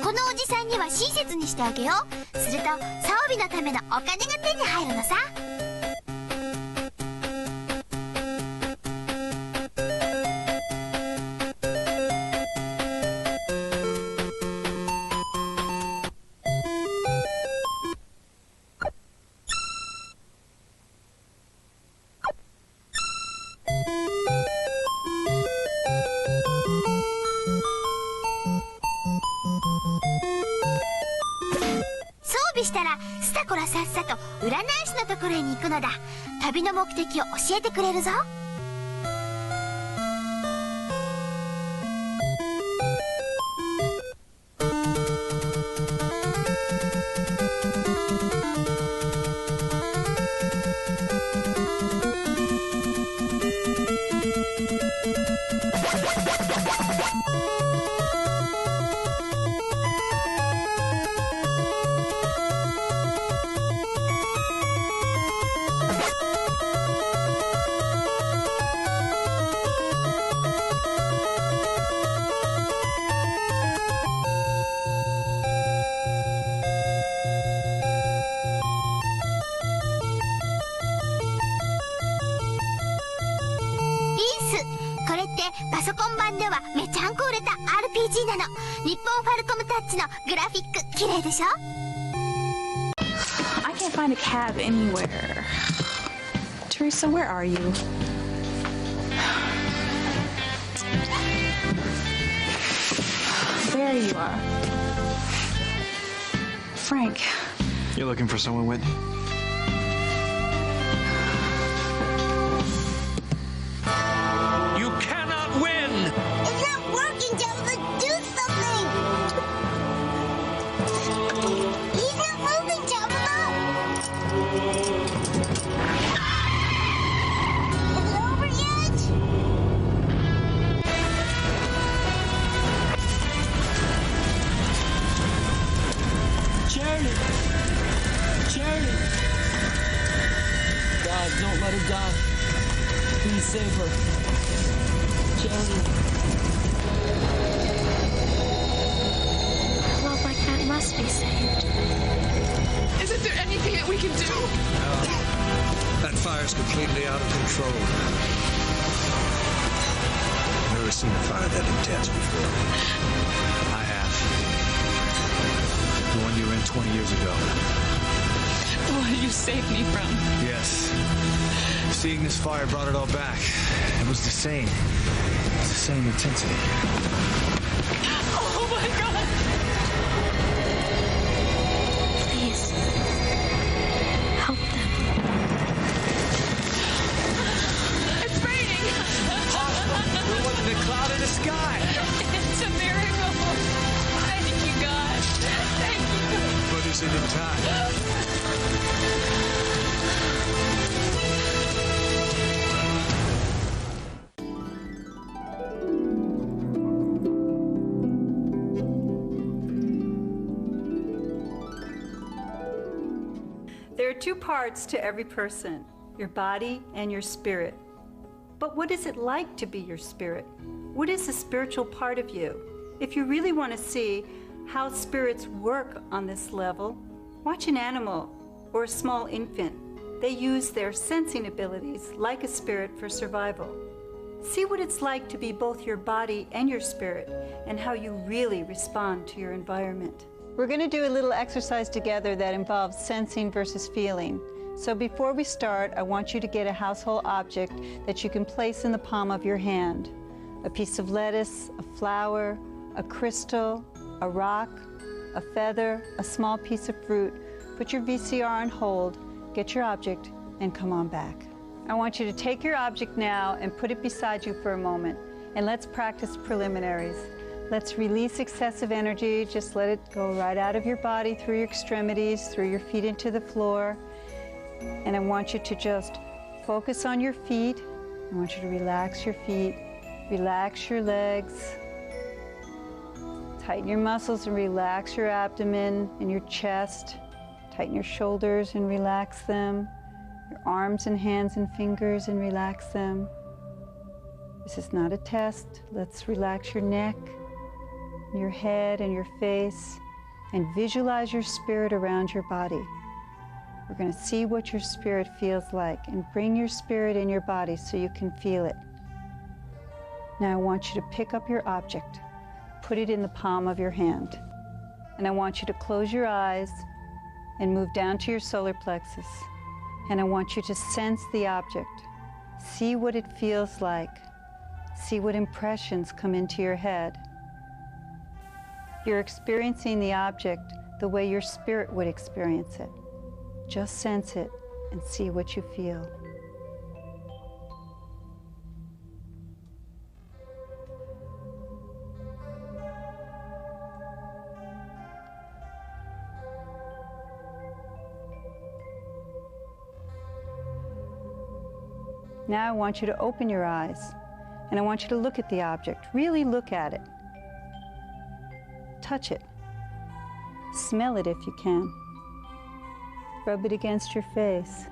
このおじさんには親切にしてあげよう。すると装備のためのお金が手に入るのさ。したらスタコラさっさと占い師のところへに行くのだ。旅の目的を教えてくれるぞ。これってパソコン版ではめちゃんこ売れた RPG なの。日本ファルコムタッチのグラフィック綺麗でしょ。 I can't find a cab anywhere. Teresa, where are you? There you are. Frank. You're looking for someone, Whitney? You cannot win! It's not working, Jabba! Do something! He's not moving, Jabba! Is it over yet? Charity! Charity! God, don't let her die. Please save her. Charity. Love like that must be saved. Isn't there anything that we can do? That fire's completely out of control. I've never seen a fire that intense before. I have. The one you were in 20 years ago. The one you saved me from. Yes. Seeing this fire brought it all back. It was the same. It was the same intensity. Oh my God! Please. Help them. It's raining! There wasn't a cloud in the sky. It's a miracle! Thank you, God. Thank you. But is it in time? There are two parts to every person, your body and your spirit. But what is it like to be your spirit? What is the spiritual part of you? If you really want to see how spirits work on this level, watch an animal or a small infant. They use their sensing abilities like a spirit for survival. See what it's like to be both your body and your spirit, and how you really respond to your environment. We're going to do a little exercise together that involves sensing versus feeling. So before we start, I want you to get a household object that you can place in the palm of your hand. A piece of lettuce, a flower, a crystal, a rock, a feather, a small piece of fruit. Put your VCR on hold, get your object, and come on back. I want you to take your object now and put it beside you for a moment, and let's practice preliminaries. Let's release excessive energy. Just let it go right out of your body, through your extremities, through your feet into the floor. And I want you to just focus on your feet. I want you to relax your feet, relax your legs, tighten your muscles and relax your abdomen and your chest. Tighten your shoulders and relax them. Your arms and hands and fingers and relax them. This is not a test. Let's relax your neck, your head and your face, and visualize your spirit around your body. We're going to see what your spirit feels like, and bring your spirit in your body so you can feel it. Now I want you to pick up your object, put it in the palm of your hand, and I want you to close your eyes and move down to your solar plexus. And I want you to sense the object. See what it feels like. See what impressions come into your head. You're experiencing the object the way your spirit would experience it. Just sense it and see what you feel. Now I want you to open your eyes, and I want you to look at the object. Really look at it. Touch it. Smell it if you can. Rub it against your face.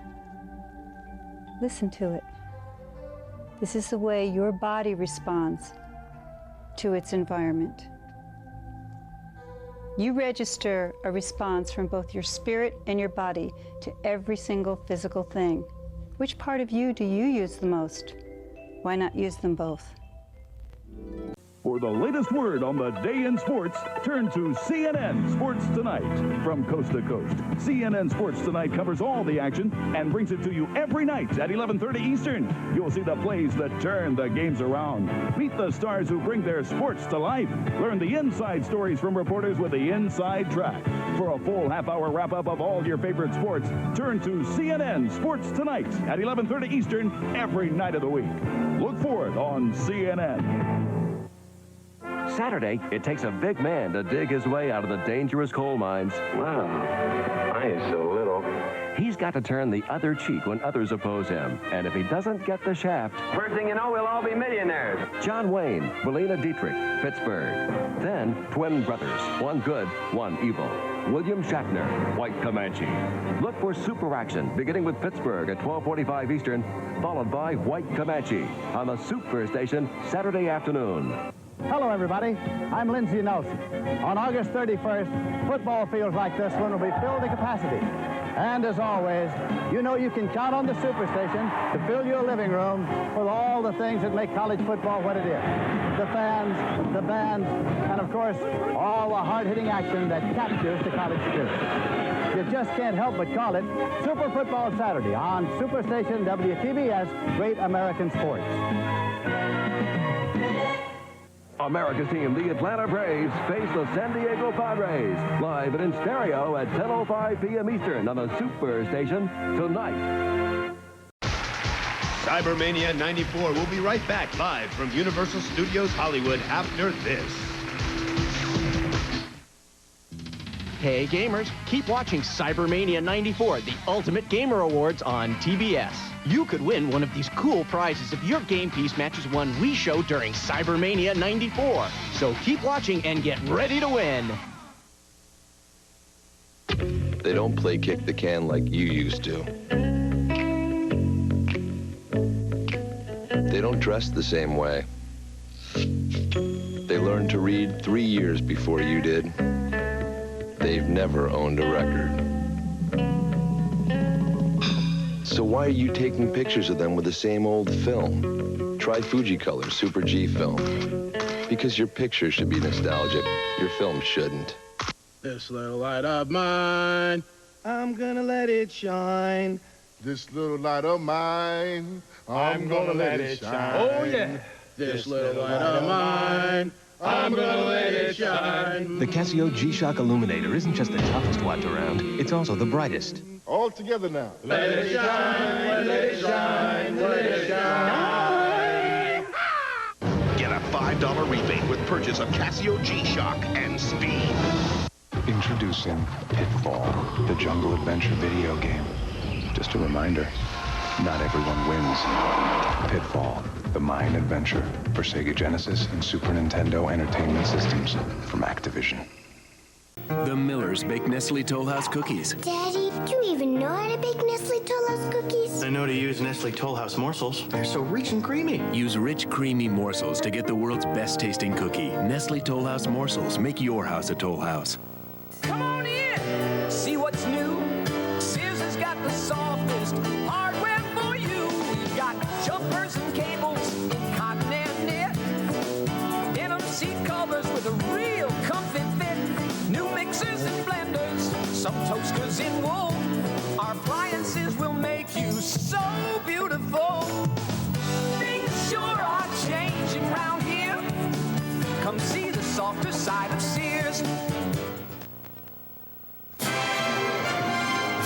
Listen to it. This is the way your body responds to its environment. You register a response from both your spirit and your body to every single physical thing. Which part of you do you use the most? Why not use them both? For the latest word on the day in sports, turn to CNN Sports Tonight. From coast to coast, CNN Sports Tonight covers all the action and brings it to you every night at 11:30 Eastern. You'll see the plays that turn the games around. Meet the stars who bring their sports to life. Learn the inside stories from reporters with the inside track. For a full half-hour wrap-up of all your favorite sports, turn to CNN Sports Tonight at 11:30 Eastern every night of the week. Look for it on CNN. Saturday, it takes a big man to dig his way out of the dangerous coal mines. Wow, I ain't so little. He's got to turn the other cheek when others oppose him. And if he doesn't get the shaft... First thing you know, we'll all be millionaires. John Wayne, Melina Dietrich, Pittsburgh. Then, twin brothers, one good, one evil. William Shatner, White Comanche. Look for super action, beginning with Pittsburgh at 12:45 Eastern, followed by White Comanche on the Super Station Saturday afternoon. Hello, everybody. I'm Lindsey Nelson. On August 31st, football fields like this one will be filled to capacity. And as always, you know you can count on the Superstation to fill your living room with all the things that make college football what it is. The fans, the bands, and of course, all the hard-hitting action that captures the college spirit. You just can't help but call it Super Football Saturday on Superstation WTBS Great American Sports. America's team, the Atlanta Braves, face the San Diego Padres. Live and in stereo at 10:05 p.m. Eastern on the Super Station tonight. Cybermania 94 will be right back live from Universal Studios Hollywood after this. Hey gamers, keep watching Cybermania 94, the Ultimate Gamer Awards on TBS. You could win one of these cool prizes if your game piece matches one we show during Cybermania 94. So keep watching and get ready to win. They don't play kick the can like you used to. They don't dress the same way. They learned to read 3 years before you did. They've never owned a record. So why are you taking pictures of them with the same old film? Try Fujicolor Super G film. Because your picture should be nostalgic, your film shouldn't. This little light of mine, I'm gonna let it shine. This little light of mine, I'm gonna let it shine. Oh yeah. This little light of mine, I'm gonna let it shine. The Casio G-Shock Illuminator isn't just the toughest watch around, it's also the brightest. All together now. Let it shine, let it shine, let it shine. Get a $5 rebate with purchase of Casio G-Shock and Speed. Introducing Pitfall, the jungle adventure video game. Just a reminder, not everyone wins. Pitfall, the Mayan adventure for Sega Genesis and Super Nintendo Entertainment Systems from Activision. The Millers bake Nestle Toll House cookies. Daddy, do you even know how to bake Nestle Toll House cookies? I know to use Nestle Toll House morsels. They're so rich and creamy. Use rich, creamy morsels to get the world's best tasting cookie. Nestle Toll House morsels make your house a Toll House. Come on in, see what's new. Sears has got the softest hardware for you. We've got jumpers and cables in cotton and knit. Denim seat covers with a real comfy fit. New mixers and blenders, some toasters in wool. Our appliances will make you so beautiful. Things sure are changing around here. Come see the softer side of Sears.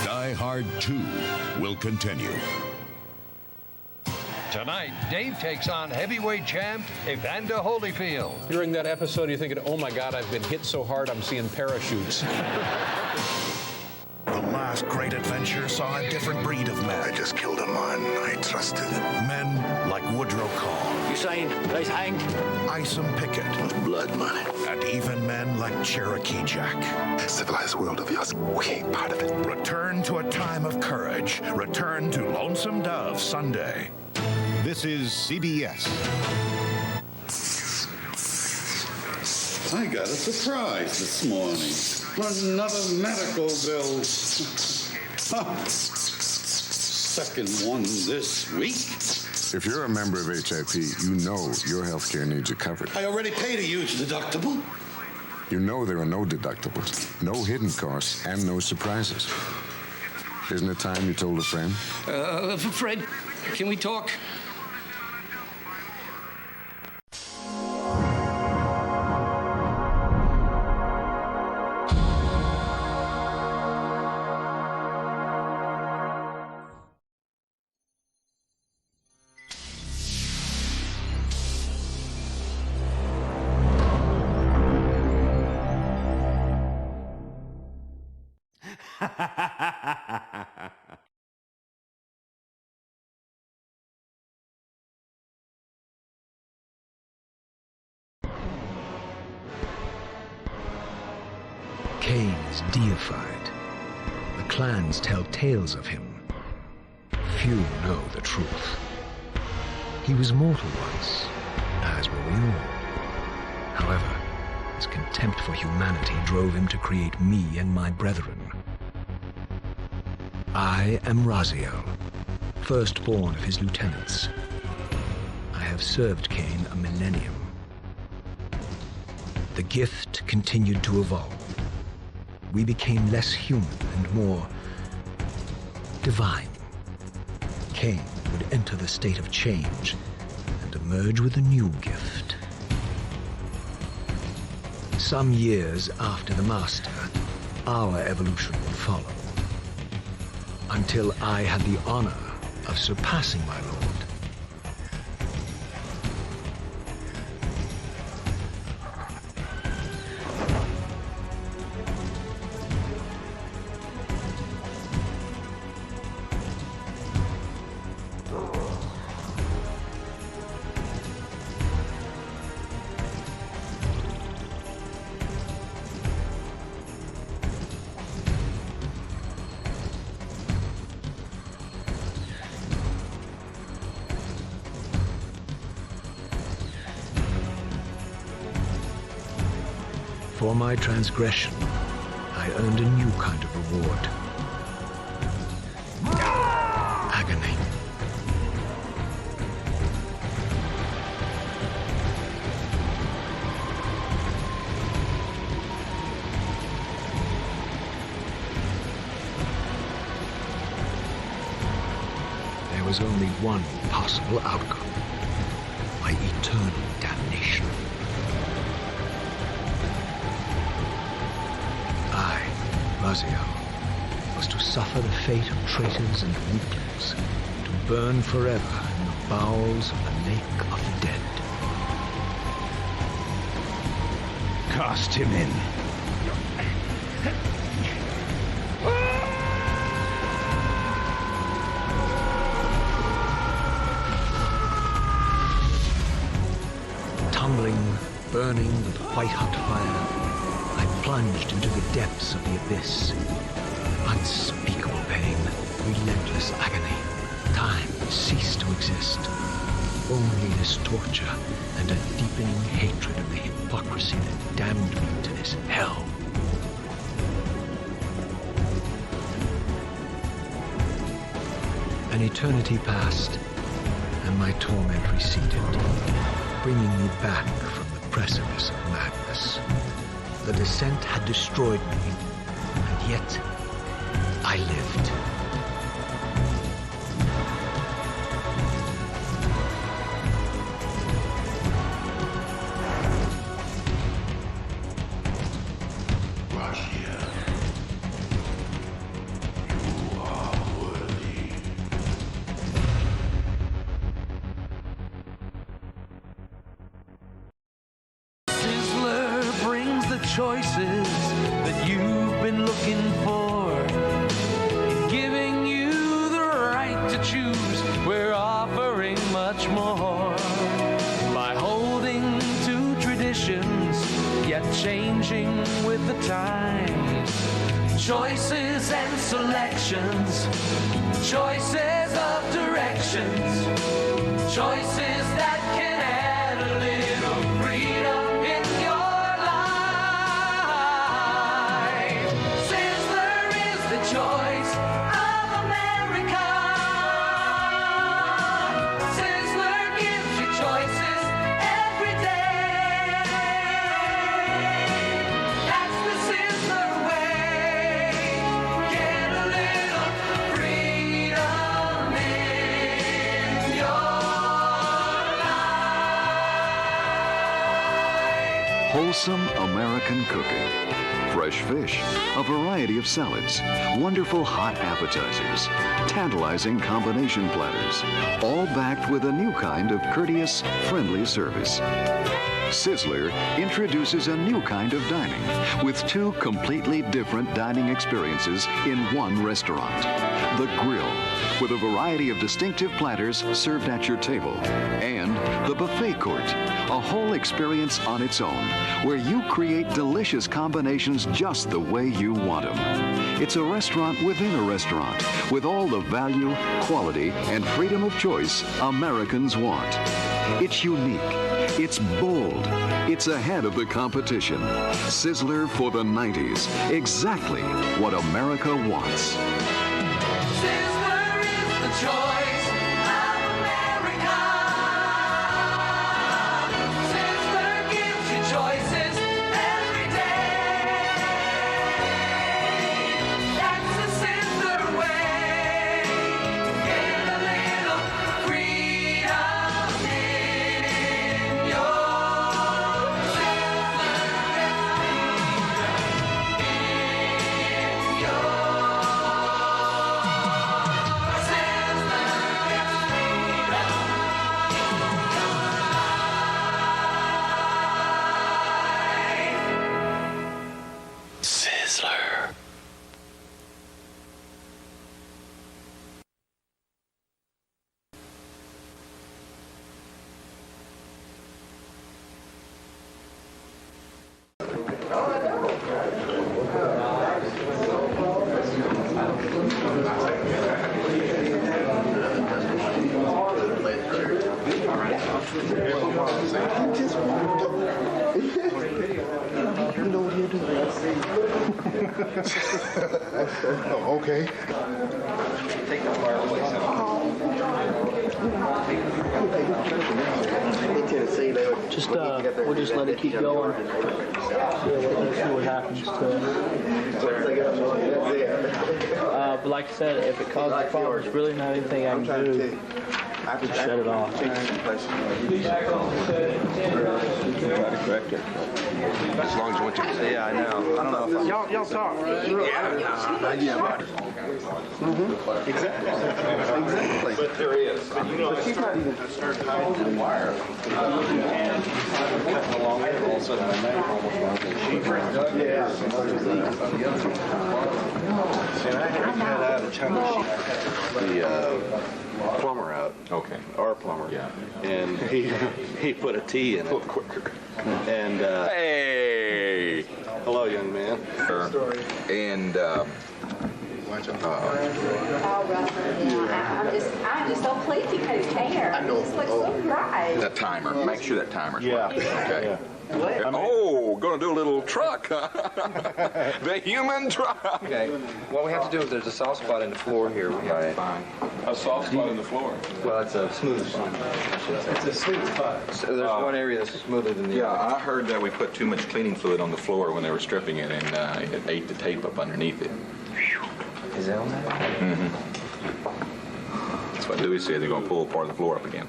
Die Hard 2 will continue. Tonight, Dave takes on heavyweight champ Evander Holyfield. During that episode, you're thinking, oh my God, I've been hit so hard I'm seeing parachutes. The last great adventure saw a different breed of men. I just killed a man I trusted. Men like Woodrow Call. You saying he's hanged? Isom Pickett. Blood money. And even men like Cherokee Jack. Civilized world of yours, we ain't part of it. Return to a time of courage. Return to Lonesome Dove Sunday. This is CBS. I got a surprise this morning. Another medical bill. Second one this week. If you're a member of HIP, you know your health care needs are covered. I already paid a huge deductible. You know there are no deductibles, no hidden costs, and no surprises. Isn't it time you told a friend? Fred, can we talk? Cain is deified. The clans tell tales of him. Few know the truth. He was mortal once, as were we all. However, his contempt for humanity drove him to create me and my brethren. I am Raziel, firstborn of his lieutenants. I have served Cain a millennium. The gift continued to evolve. We became less human and more divine. Cain would enter the state of change and emerge with a new gift. Some years after the Master, our evolution would follow, until I had the honor of surpassing my Lord. For my transgression, I earned a new kind of reward. Agony. was only one possible outcome: my eternal damnation. I, Raziel, was to suffer the fate of traitors and weaklings, to burn forever in the bowels of the lake of the dead. Cast him in. Tumbling, burning with white-hot fire, I plunged into the depths of the abyss. Unspeakable pain, relentless agony. Time ceased to exist. Only this torture and a deepening hatred of the hypocrisy that damned me to this hell. An eternity passed, and my torment receded, bringing me back from the precipice of madness. The descent had destroyed me, and yet I lived. Choices that you've been looking for, giving you the right to choose. We're offering much more by holding to traditions, yet changing with the times. Choices and selections, choices of directions, choices that can add a little freedom in your choice of America. Sizzler gives you choices every day. That's the Sizzler way. Get a little freedom in your life. Wholesome American cooking. Fresh fish, a variety of salads, wonderful hot appetizers, tantalizing combination platters, all backed with a new kind of courteous, friendly service. Sizzler introduces a new kind of dining with two completely different dining experiences in one restaurant. The Grill, with a variety of distinctive platters served at your table, and the Buffet Court, a whole experience on its own, where you create delicious combinations just the way you want them. It's a restaurant within a restaurant, with all the value, quality, and freedom of choice Americans want. It's unique. It's bold. It's ahead of the competition. Sizzler for the 90s. Exactly what America wants. Sizzler is the choice of America. Sizzler gives you choices every day. That's the Sizzler way. Get a little freedom in your Sizzler. Okay. Just we'll just let it keep going. See what happens to it. but like I said, if it causes a problem, there's really not anything I can do to shut it off. Try to correct it. As long as you want to. Yeah, I know. I don't know if Y'all talk. Exactly. But there is. But you know, she's not even started tying the wire. And cutting along there, all of a sudden my knife almost runs. Yeah. And I had to cut out a chunk of sheet. The plumber out. Okay. Our plumber. Yeah. And he put a T in it. Quicker. And hey. Hello, young man. And I'm just so pleased he cut his hair. I know. It looks so dry. that timer. Make sure that timer's Yeah. working. Okay. Yeah. Oh, gonna do a little truck. The human truck. Okay. What we have to do is there's a soft spot in the floor here. We have to find. A soft spot in the floor. Well, it's a smooth spot. It's a sweet spot. So there's one area that's smoother than the other. Yeah, I heard that we put too much cleaning fluid on the floor when they were stripping it, and it ate the tape up underneath it. Is that on that? Mm-hmm. That's what Dewey said. They're gonna pull part of the floor up again.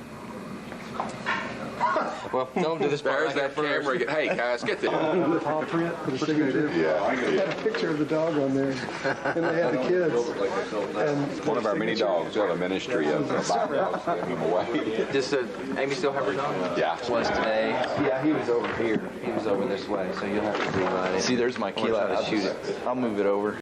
Well, tell them to this part. There's that camera. Hey, guys, get there. Paw print for the signature. Yeah. They had a picture of the dog on there, and they had the kids. And One of our many dogs. We have a ministry of bylaws to give him away. Just Amy still have her dog? Yeah. Was today. Yeah, he was over here. He was over this way, so you'll have to relight it. See, there's my key. I'll shoot it. I'll move it over.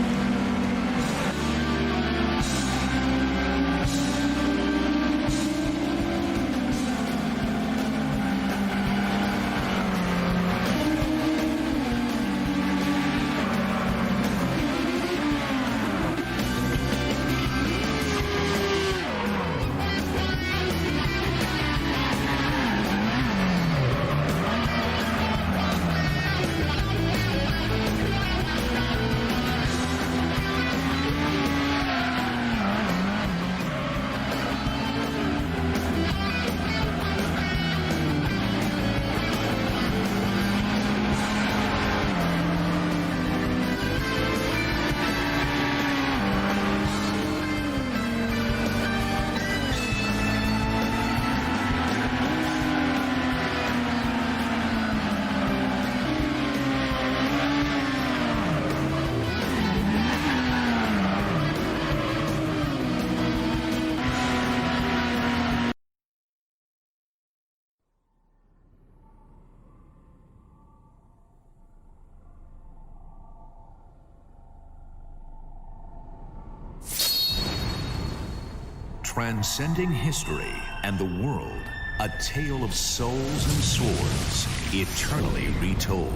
Transcending history and the world, a tale of souls and swords, eternally retold.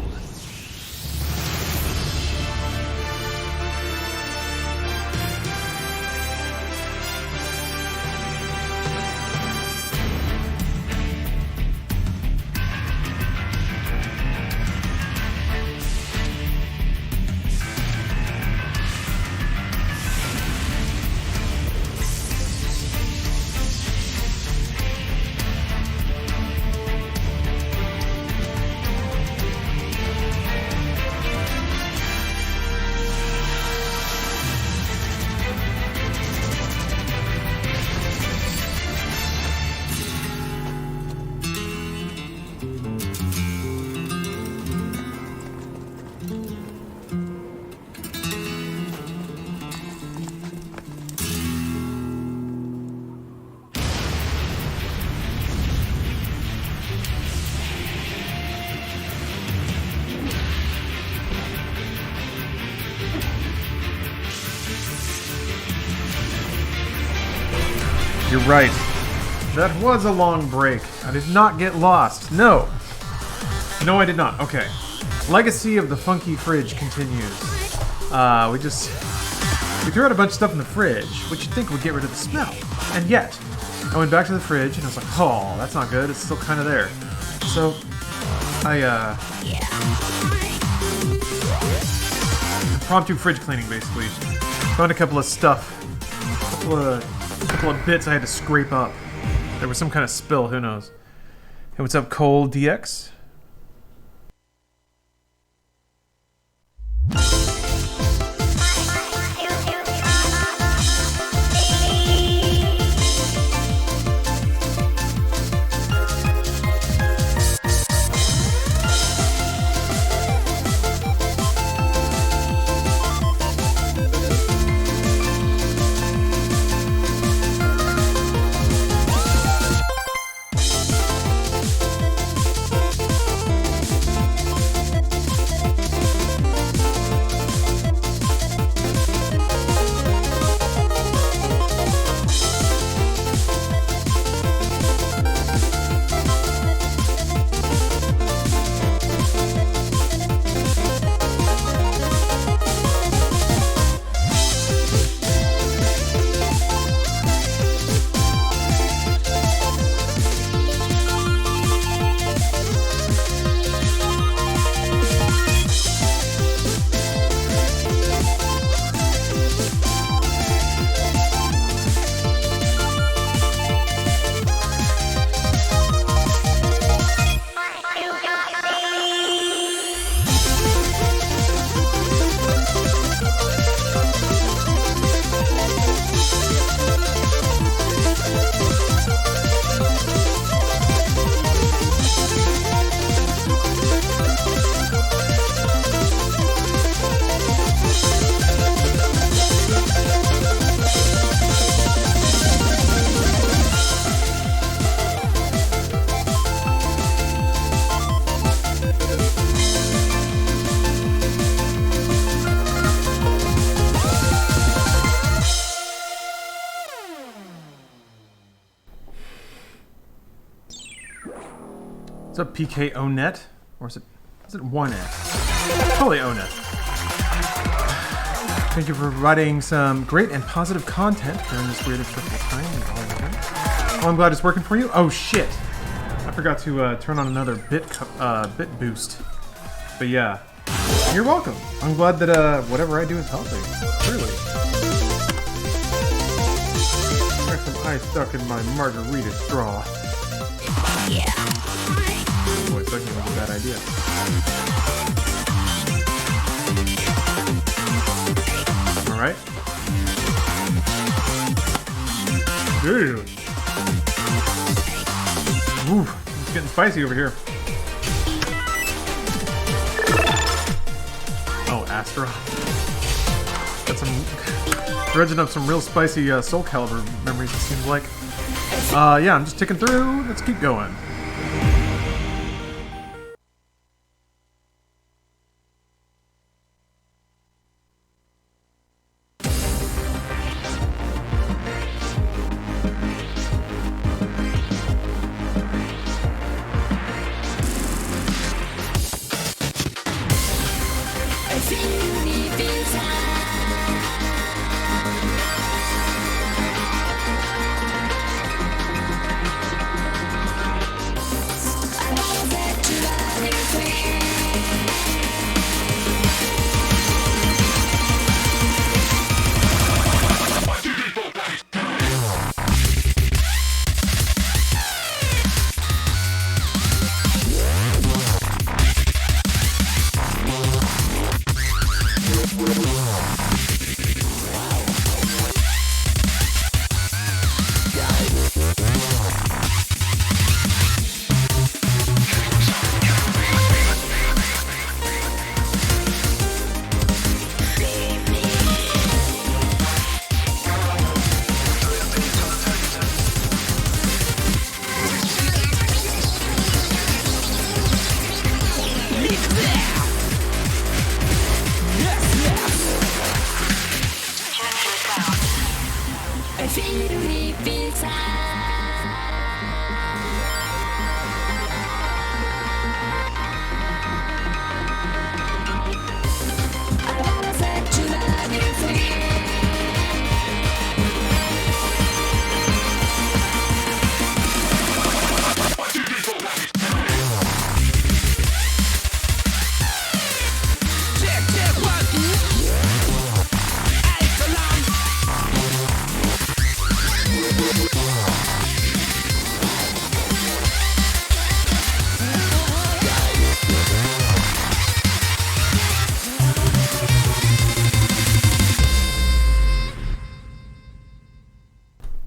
You're right. That was a long break. I did not get lost. No. No, I did not. Okay. Legacy of the Funky Fridge continues. We threw out a bunch of stuff in the fridge, which you'd think would get rid of the smell. And yet, I went back to the fridge and I was like, oh, that's not good. It's still kind of there. So, impromptu fridge cleaning, basically. Found a couple of stuff. A couple of bits I had to scrape up. There was some kind of spill, who knows. Hey, what's up, IIDX? up, PK Onet? Or is it 1Net? Totally Onet. Thank you for providing some great and positive content during this weird and stressful time. Well, I'm glad it's working for you. Oh shit! I forgot to turn on another bit boost. But yeah, you're welcome. I'm glad that whatever I do is helping. Truly. Got some ice stuck in my margarita straw. Yeah. Boy, sucking was a bad idea. Alright. Dude. Ooh, it's getting spicy over here. Oh, Astra. Got some dredging up some real spicy Soul Calibur memories, it seems like. Yeah, I'm just ticking through. Let's keep going.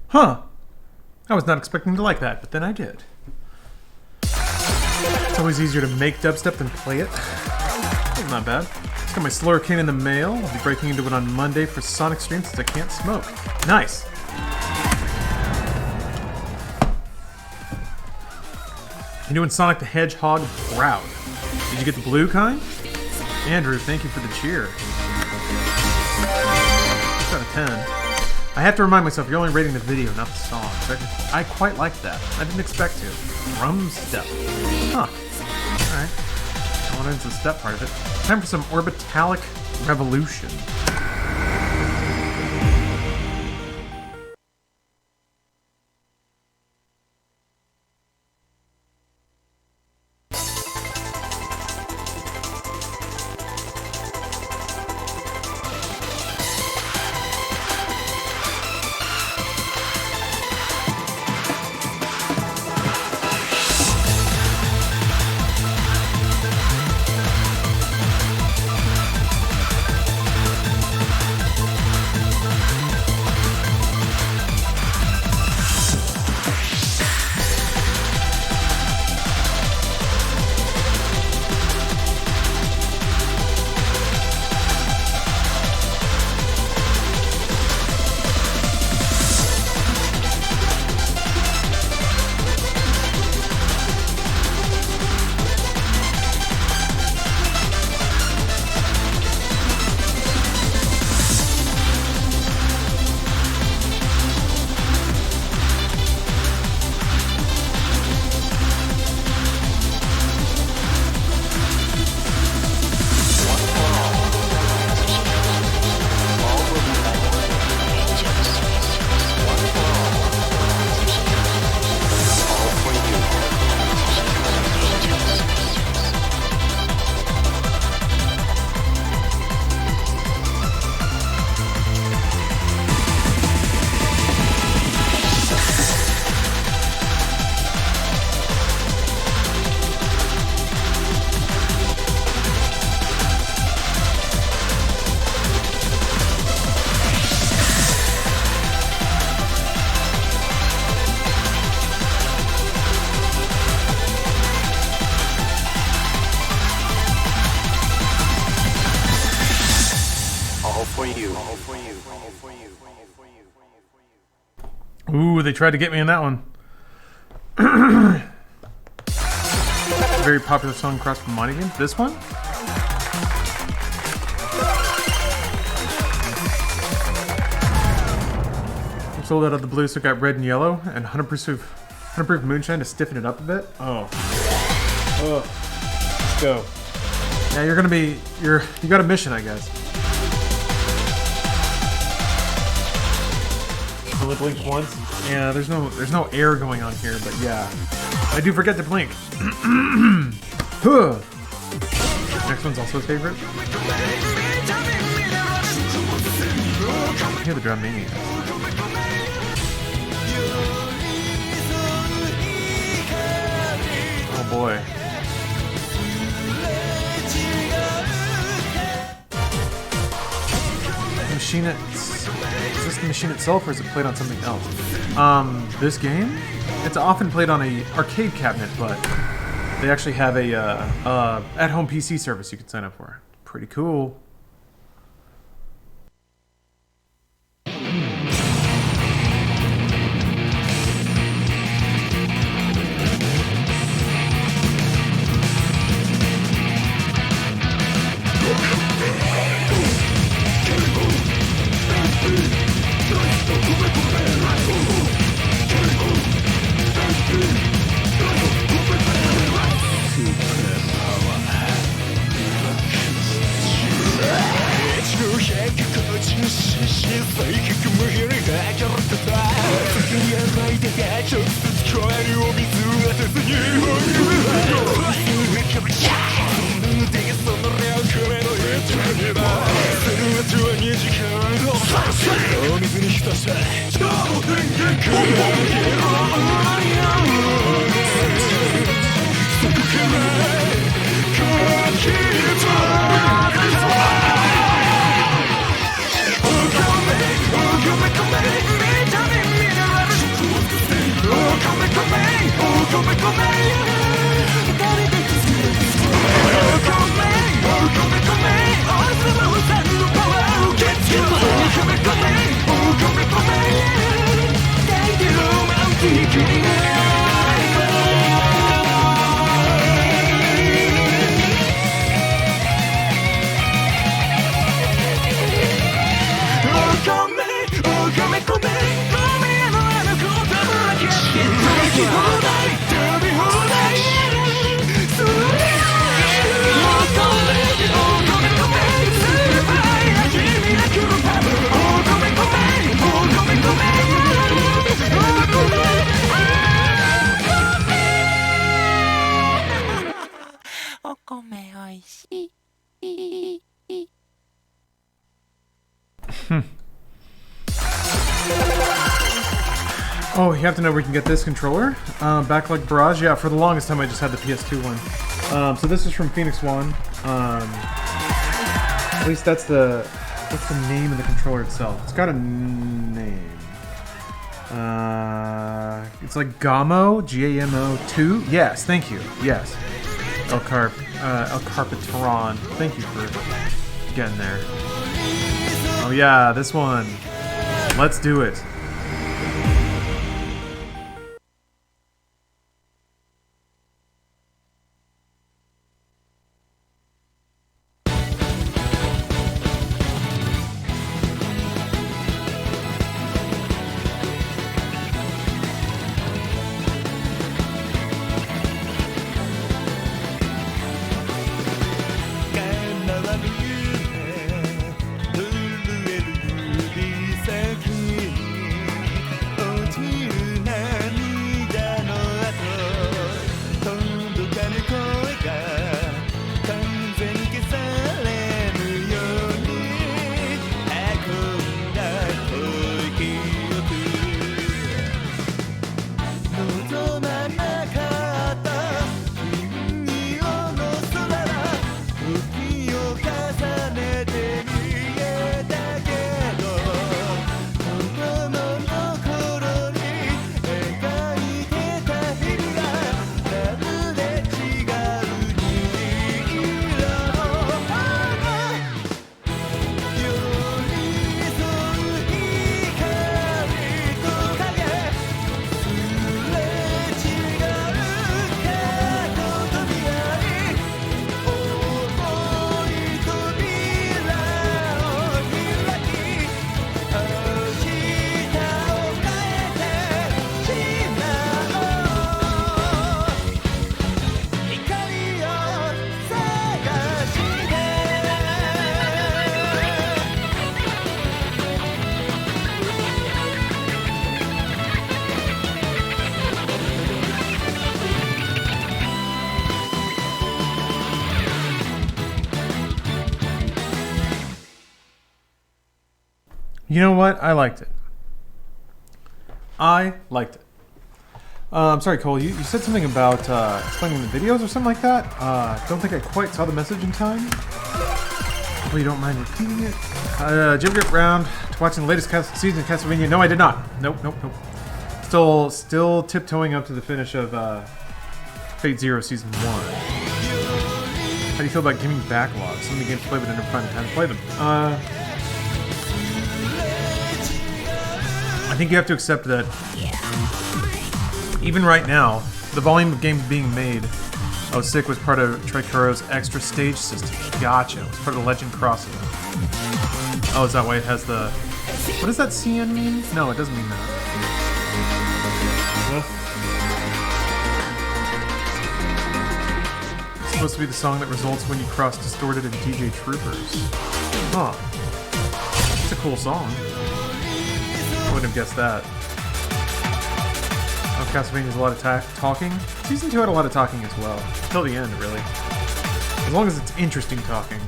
Huh. I was not expecting to like that, but then I did. It's always easier to make dubstep than play it. Not bad. Just got my Slurricane in the mail. I'll be breaking into it on Monday for Sonic Stream since I can't smoke. Nice! You're doing Sonic the Hedgehog proud. Did you get the blue kind? Andrew, thank you for the cheer. 6 out of 10. I have to remind myself, you're only rating the video, not the song. I quite like that. I didn't expect to. Drum step. Huh. Alright. I want into the step part of it. Time for some Orbitalic Revolution. for you. Ooh, they tried to get me in that one. Very popular song across from Beatmania games. This one? Sold out of the blue, so it got red and yellow, and 100% moonshine to stiffen it up a bit. Oh. Let's go. Yeah, you're gonna be, you got a mission, I guess. Only blink once. Yeah, there's no air going on here, but yeah, I do forget to blink. Next one's also a favorite. I hear the drum mania. Oh boy. Machine is this the machine itself, or is it played on something else? This game? It's often played on a arcade cabinet, but they actually have a at-home PC service you can sign up for. Pretty cool. Oh, you have to know where you can get this controller. Backlog Barrage. Yeah, for the longest time I just had the PS2 one. So this is from Phoenix One. At least that's what's the name of the controller itself? It's got a name. It's like Gamo, G-A-M-O 2. Yes, thank you. Yes. El Carpetron. Thank you for getting there. Oh yeah, this one. Let's do it. You know what? I liked it. I liked it. I'm sorry, Cole. You said something about explaining the videos or something like that. Don't think I quite saw the message in time. Hopefully you don't mind repeating it. Did you ever get around to watching the latest season of Castlevania? No, I did not. Nope. Still tiptoeing up to the finish of Fate Zero Season 1. How do you feel about gaming backlogs? So many games to play, but I never find the time to play them. I think you have to accept that even right now, the volume of games being made, oh, Sick was part of Tricoro's extra stage system. Gotcha. It was part of the Legend crossover. Oh, is that why it has the... What does that CN mean? No, it doesn't mean that. It's supposed to be the song that results when you cross Distorted and DJ Troopers. Huh. It's a cool song. I wouldn't have guessed that. Oh, Castlevania's a lot of talking. Season 2 had a lot of talking as well. Until the end, really. As long as it's interesting talking.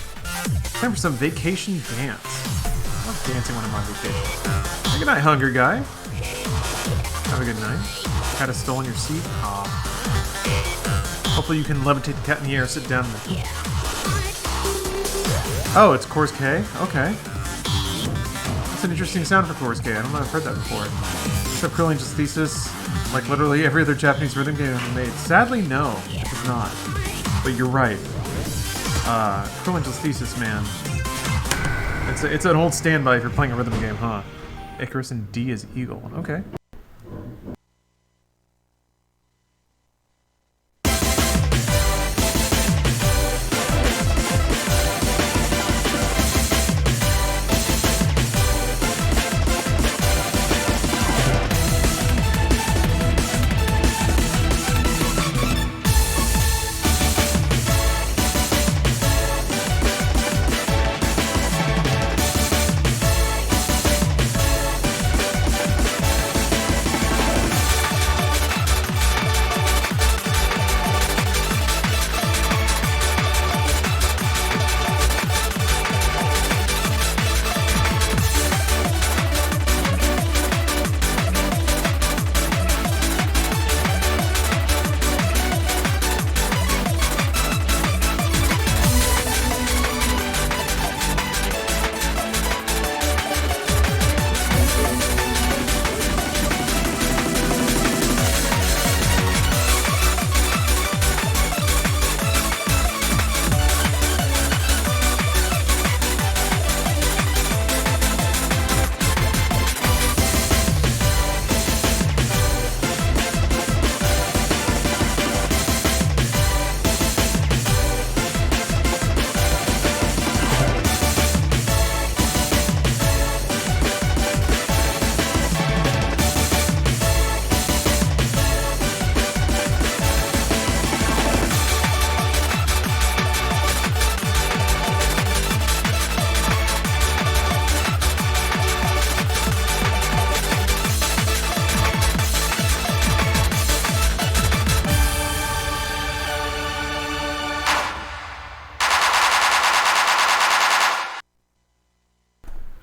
Time for some vacation dance. I love dancing when I'm on vacation. Good night, Hunger Guy. Have a good night. Cat is still in your seat? Aw. Hopefully you can levitate the cat in the air, sit down in the... Oh, it's Course K? Okay. That's an interesting sound for Course K. I don't know if I've heard that before. Except Krill Angel's Thesis, like literally every other Japanese rhythm game ever made. Sadly, no, it does not. But you're right. Krill Angel's Thesis, man. It's an old standby if you're playing a rhythm game, huh? Icarus and D is Eagle. Okay.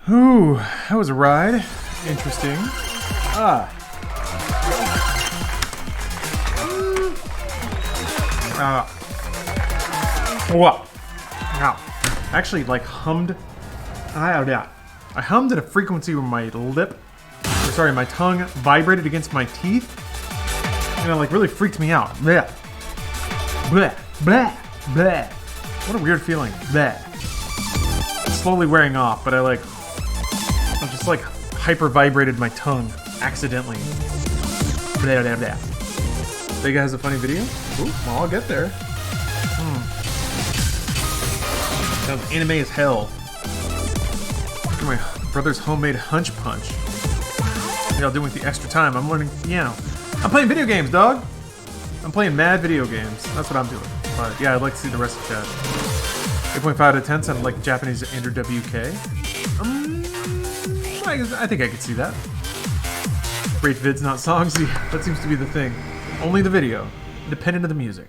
Ooh, that was a ride. Interesting. What? Wow. Actually, like hummed. I hummed at a frequency where my my tongue vibrated against my teeth, and it like really freaked me out. Blah, blah, blah, blah. What a weird feeling. Blah. It's slowly wearing off, but I just like hyper vibrated my tongue accidentally. Blah, blah, blah. Vega has a funny video? Ooh, well, I'll get there. Sounds anime as hell. Look at my brother's homemade hunch punch. What y'all doing with the extra time? I'm learning piano. I'm playing video games, dog! I'm playing mad video games. That's what I'm doing. But yeah, I'd like to see the rest of chat. 8.5 out of 10 sounded like Japanese Andrew WK. I think I could see that. Great vids, not songs. Yeah, that seems to be the thing. Only the video, independent of the music.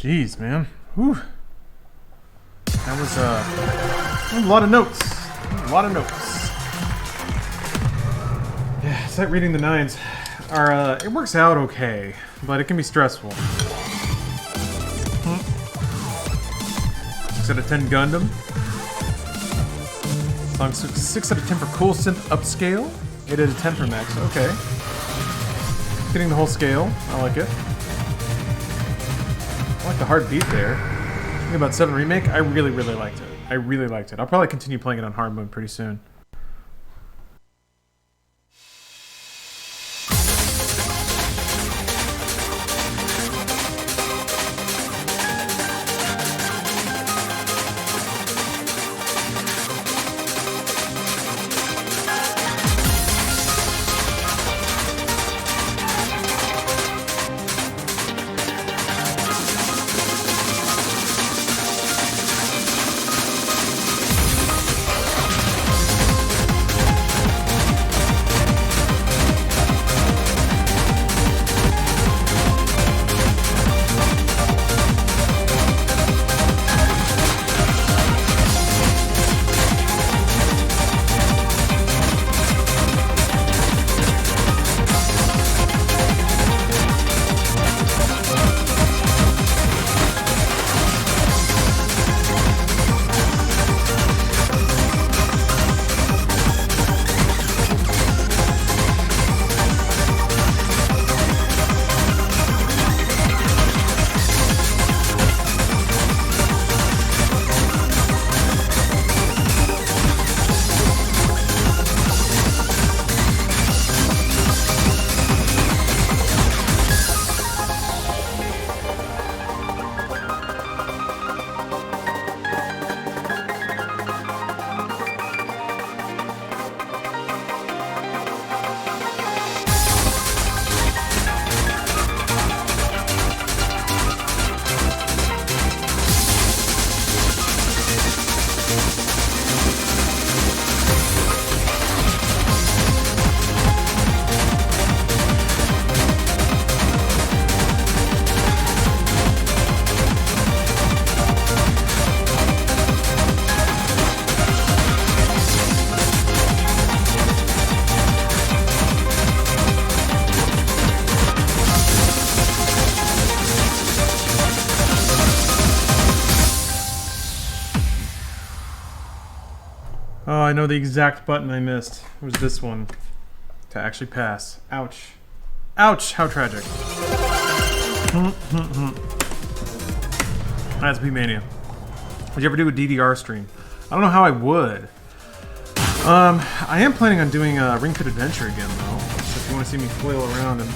Jeez, man. Whew. That was a lot of notes. A lot of notes. Yeah, it's like reading the 9s. It works out okay, but it can be stressful. 6 out of 10 Gundam. Song 6 out of 10 for Cool Synth Upscale. 8 out of 10 for Max. Okay. Getting the whole scale. I like it. I like the hard beat there. Think about 7 Remake. I really, really liked it. I really liked it. I'll probably continue playing it on hard mode pretty soon. Oh, I know the exact button I missed. It was this one. To actually pass. Ouch. Ouch! How tragic. That's Beatmania. Would you ever do a DDR stream? I don't know how I would. I am planning on doing a Ring Fit Adventure again, though. So if you want to see me flail around and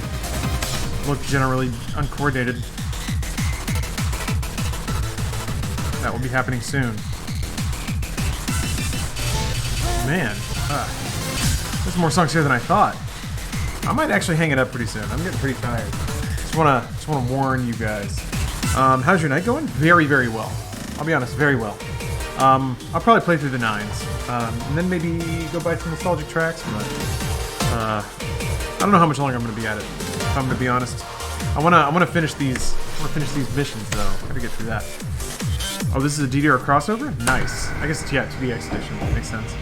look generally uncoordinated, that will be happening soon. Man, there's more songs here than I thought. I might actually hang it up pretty soon. I'm getting pretty tired. Just wanna warn you guys. How's your night going? Very, very well. I'll be honest, very well. I'll probably play through the 9s, and then maybe go buy some nostalgic tracks. But I don't know how much longer I'm gonna be at it. If I'm gonna be honest, I wanna finish these. I wanna finish these missions though. Gotta get through that. Oh, this is a DDR crossover? Nice. I guess it's, yeah, 2DX edition. Makes sense.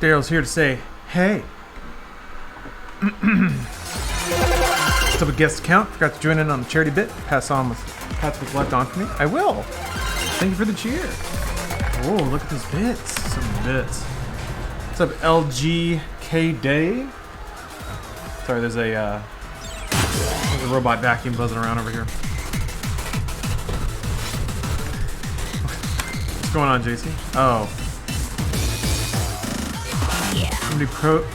Daryl's here to say, hey. What's up with guest account? Forgot to join in on the charity bit. Pass on what's left on for me. I will. Thank you for the cheer. Oh, look at those bits. Some bits. What's up, LGK Day? Sorry, there's a robot vacuum buzzing around over here. What's going on, JC? Oh. Somebody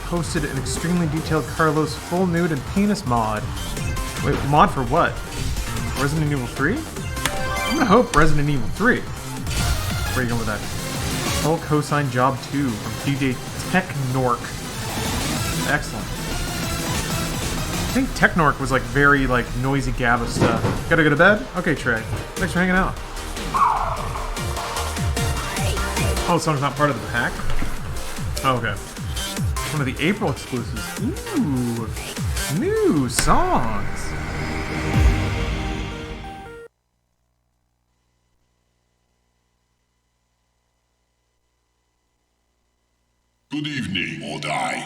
posted an extremely detailed Carlos full nude and penis mod. Wait, mod for what? Resident Evil 3? I'm gonna hope Resident Evil 3. Where are you going with that? Full cosine job 2 from DJ Technork. Excellent. I think Technork was like very like noisy GABA stuff. Gotta go to bed? Okay, Trey. Thanks for hanging out. Oh, the song's not part of the pack? Oh, okay. One of the April exclusives. Ooh, new songs. Good evening, or die.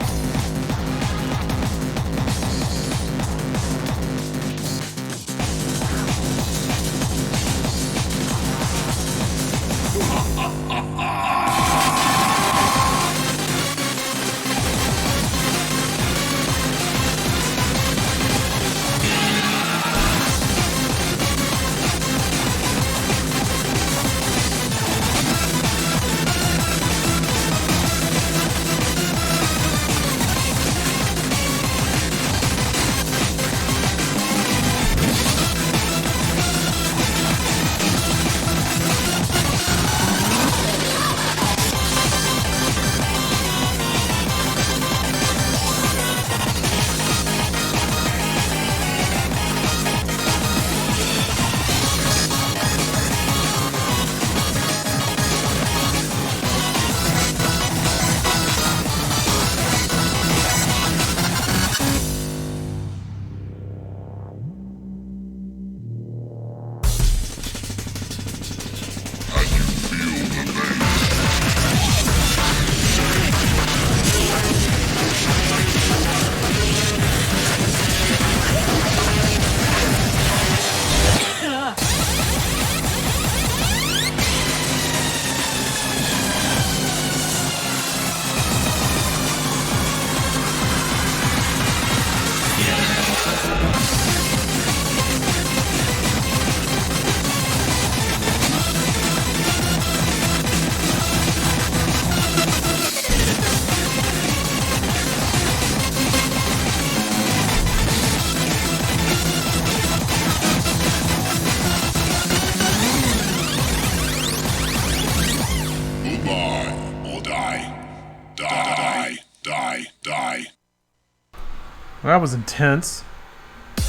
Well, that was intense.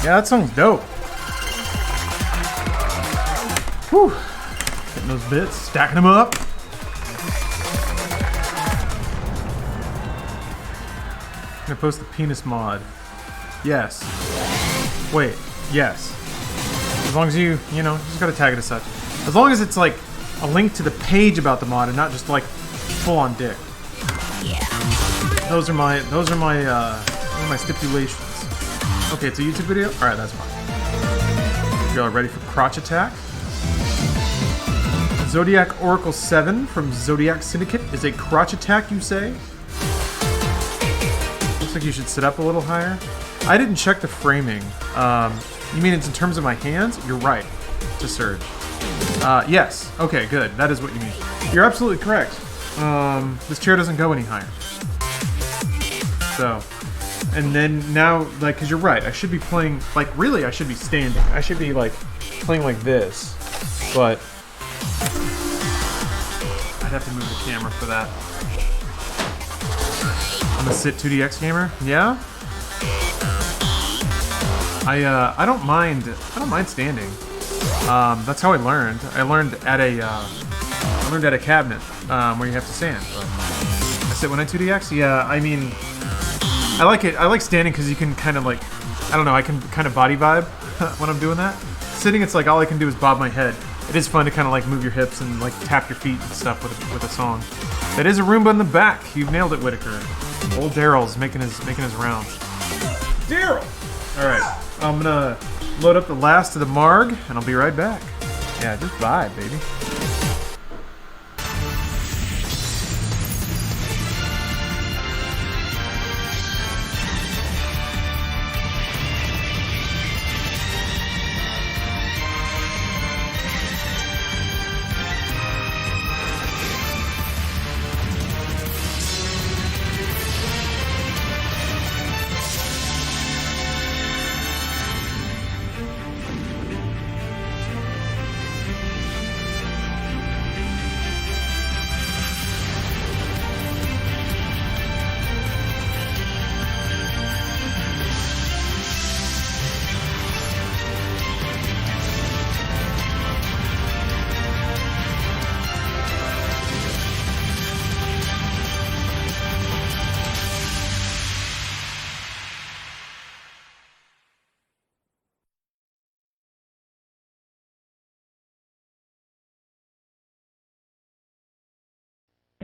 Yeah, that song's dope. Whew. Getting those bits, stacking them up. I'm gonna post the penis mod. Yes. Wait, yes. As long as you know, just gotta tag it as such. As long as it's like a link to the page about the mod and not just like full on dick. Those are my stipulations. Okay, it's a YouTube video? Alright, that's fine. Y'all ready for crotch attack? Zodiac Oracle 7 from Zodiac Syndicate is a crotch attack, you say? Looks like you should sit up a little higher. I didn't check the framing. You mean it's in terms of my hands? You're right. To surge. Yes. Okay, good. That is what you mean. You're absolutely correct. This chair doesn't go any higher. So, and then now, like, cause you're right, I should be playing, like, really I should be standing. I should be, like, playing like this, but I'd have to move the camera for that. I'm a Sit 2DX gamer, yeah? I don't mind standing. That's how I learned. I learned at a cabinet, where you have to stand. I sit when I 2DX, yeah, I mean, I like it. I like standing because you can kind of like, I don't know, I can kind of body vibe when I'm doing that. Sitting, it's like all I can do is bob my head. It is fun to kind of like move your hips and like tap your feet and stuff with a song. That is a Roomba in the back. You've nailed it, Whitaker. Old Daryl's making his rounds. Daryl! Alright, I'm gonna load up the last of the Marg, and I'll be right back. Yeah, just vibe, baby.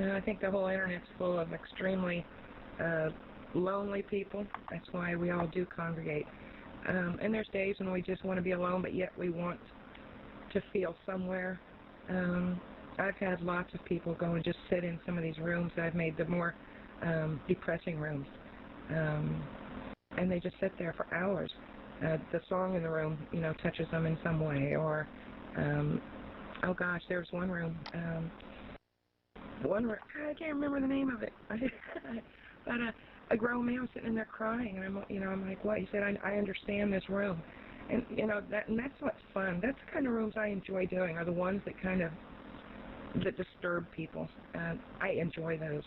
I think the whole internet's full of extremely lonely people. That's why we all do congregate. And there's days when we just want to be alone, but yet we want to feel somewhere. I've had lots of people go and just sit in some of these rooms that I've made the more depressing rooms. And they just sit there for hours. The song in the room, touches them in some way. Or, oh gosh, there was one room. I can't remember the name of it. But a grown man sitting in there crying, and I'm like, what? He said, I understand this room, and that's what's fun. That's the kind of rooms I enjoy doing. Are the ones that that disturb people. I enjoy those.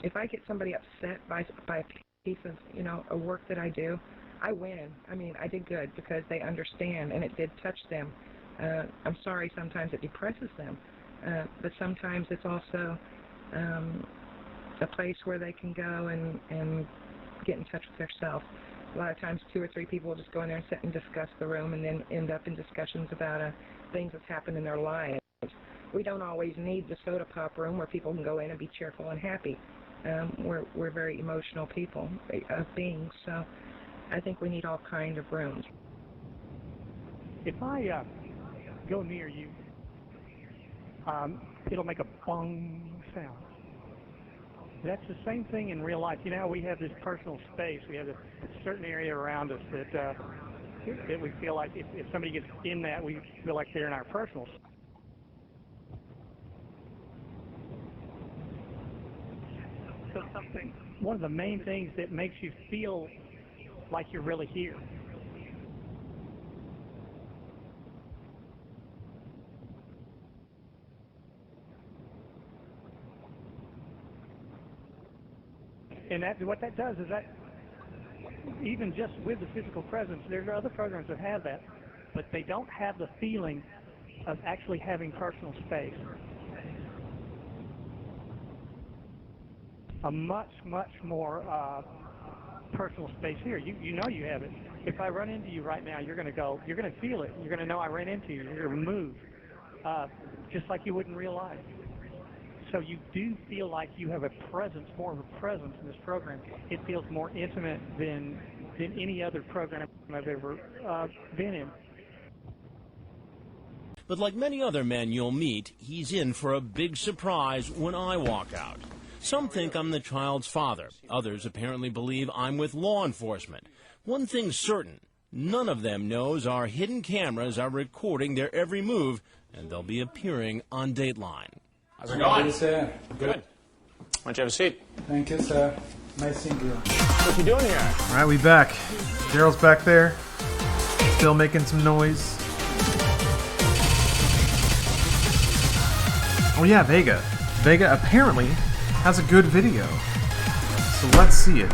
If I get somebody upset by a piece of a work that I do, I win. I mean, I did good because they understand, and it did touch them. I'm sorry, sometimes it depresses them. But sometimes it's also a place where they can go and get in touch with themselves. A lot of times 2 or 3 people will just go in there and sit and discuss the room and then end up in discussions about things that's happened in their lives. We don't always need the soda pop room where people can go in and be cheerful and happy. We're very emotional people, beings, so I think we need all kinds of rooms. If I go near you, it'll make a bong sound. That's the same thing in real life. We have this personal space. We have a certain area around us that we feel like if somebody gets in that, we feel like they're in our personal space. So one of the main things that makes you feel like you're really here. And what that does is that even just with the physical presence, there's other programs that have that, but they don't have the feeling of actually having personal space. A much, much more personal space here. You know you have it. If I run into you right now, you're going to feel it. You're going to know I ran into you. You're going to move, just like you would in real life. So you do feel like you have a presence, more of a presence in this program. It feels more intimate than any other program I've ever been in. But like many other men you'll meet, he's in for a big surprise when I walk out. Some think I'm the child's father. Others apparently believe I'm with law enforcement. One thing's certain, none of them knows our hidden cameras are recording their every move, and they'll be appearing on Dateline. How's it going? Sir. Good. Why don't you have a seat? Thank you, sir. Nice seeing you. What you doing here? All right, we back. Daryl's back there, still making some noise. Oh yeah, Vega. Vega apparently has a good video, so let's see it.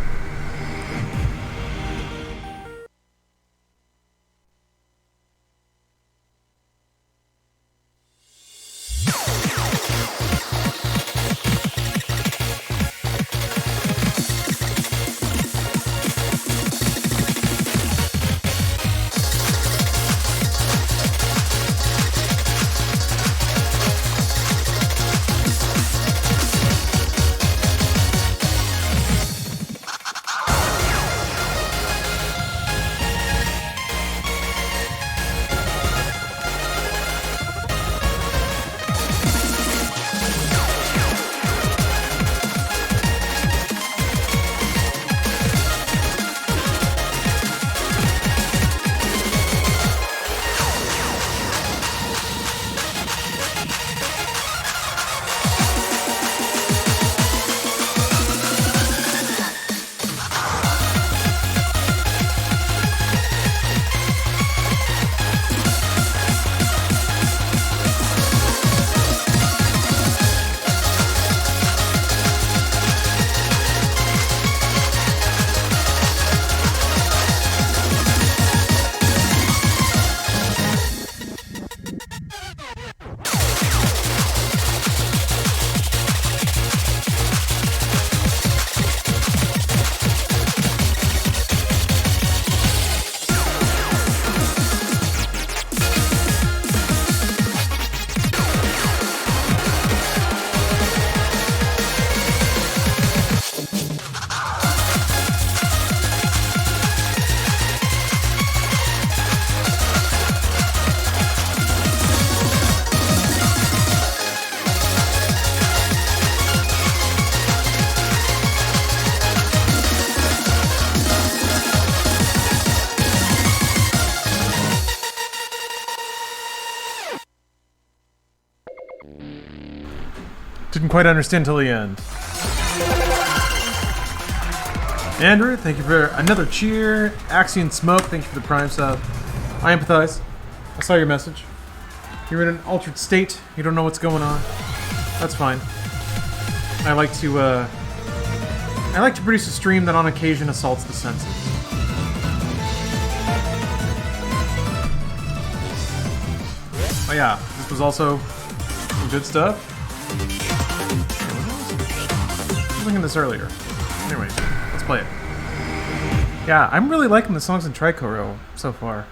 Didn't quite understand till the end. Andrew, thank you for another cheer. Axion Smoke, thank you for the Prime sub. I empathize. I saw your message. You're in an altered state. You don't know what's going on. That's fine. I like to produce a stream that on occasion assaults the senses. Oh yeah, this was also some good stuff. I was looking at this earlier. Anyways, let's play it. Yeah, I'm really liking the songs in Tricoro so far.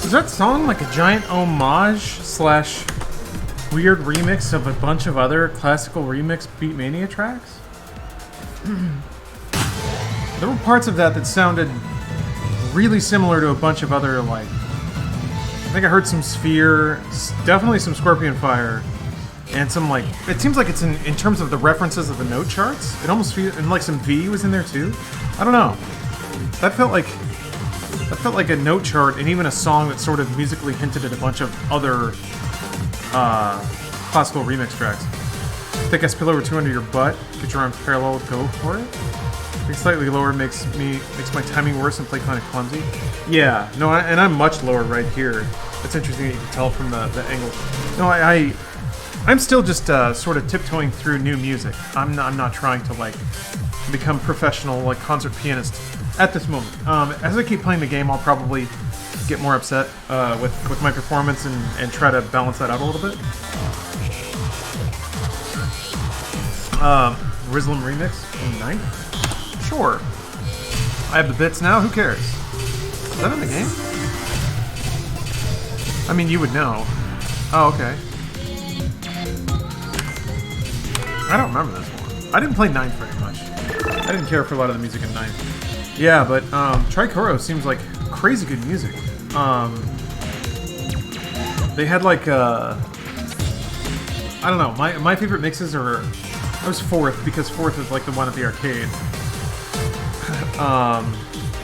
Is that song like a giant homage slash weird remix of a bunch of other classical remix Beatmania tracks? There were parts of that that sounded really similar to a bunch of other, like, I think I heard some Sphere, definitely some Scorpion Fire, and some, like, it seems like it's in terms of the references of the note charts. It almost feels, and like some V was in there too. I don't know. That felt like a note chart and even a song that sort of musically hinted at a bunch of other classical remix tracks. Thick as pillow or two under your butt. Get your arms parallel. Go for it. Being slightly lower makes my timing worse and play kind of clumsy. Yeah, no, and I'm much lower right here. It's interesting that you can tell from the angle. No, I'm still just sort of tiptoeing through new music. I'm not trying to like become professional like concert pianist at this moment. As I keep playing the game, I'll probably get more upset with my performance and try to balance that out a little bit. Rizlam remix in 9th? Sure. I have the bits now, who cares? Is that in the game? I mean, you would know. Oh, okay. I don't remember this one. I didn't play 9th very much. I didn't care for a lot of the music in 9th. Yeah, but Tricoro seems like crazy good music. They had like I don't know. My favorite mixes are. I was 4th because 4th is like the one at the arcade.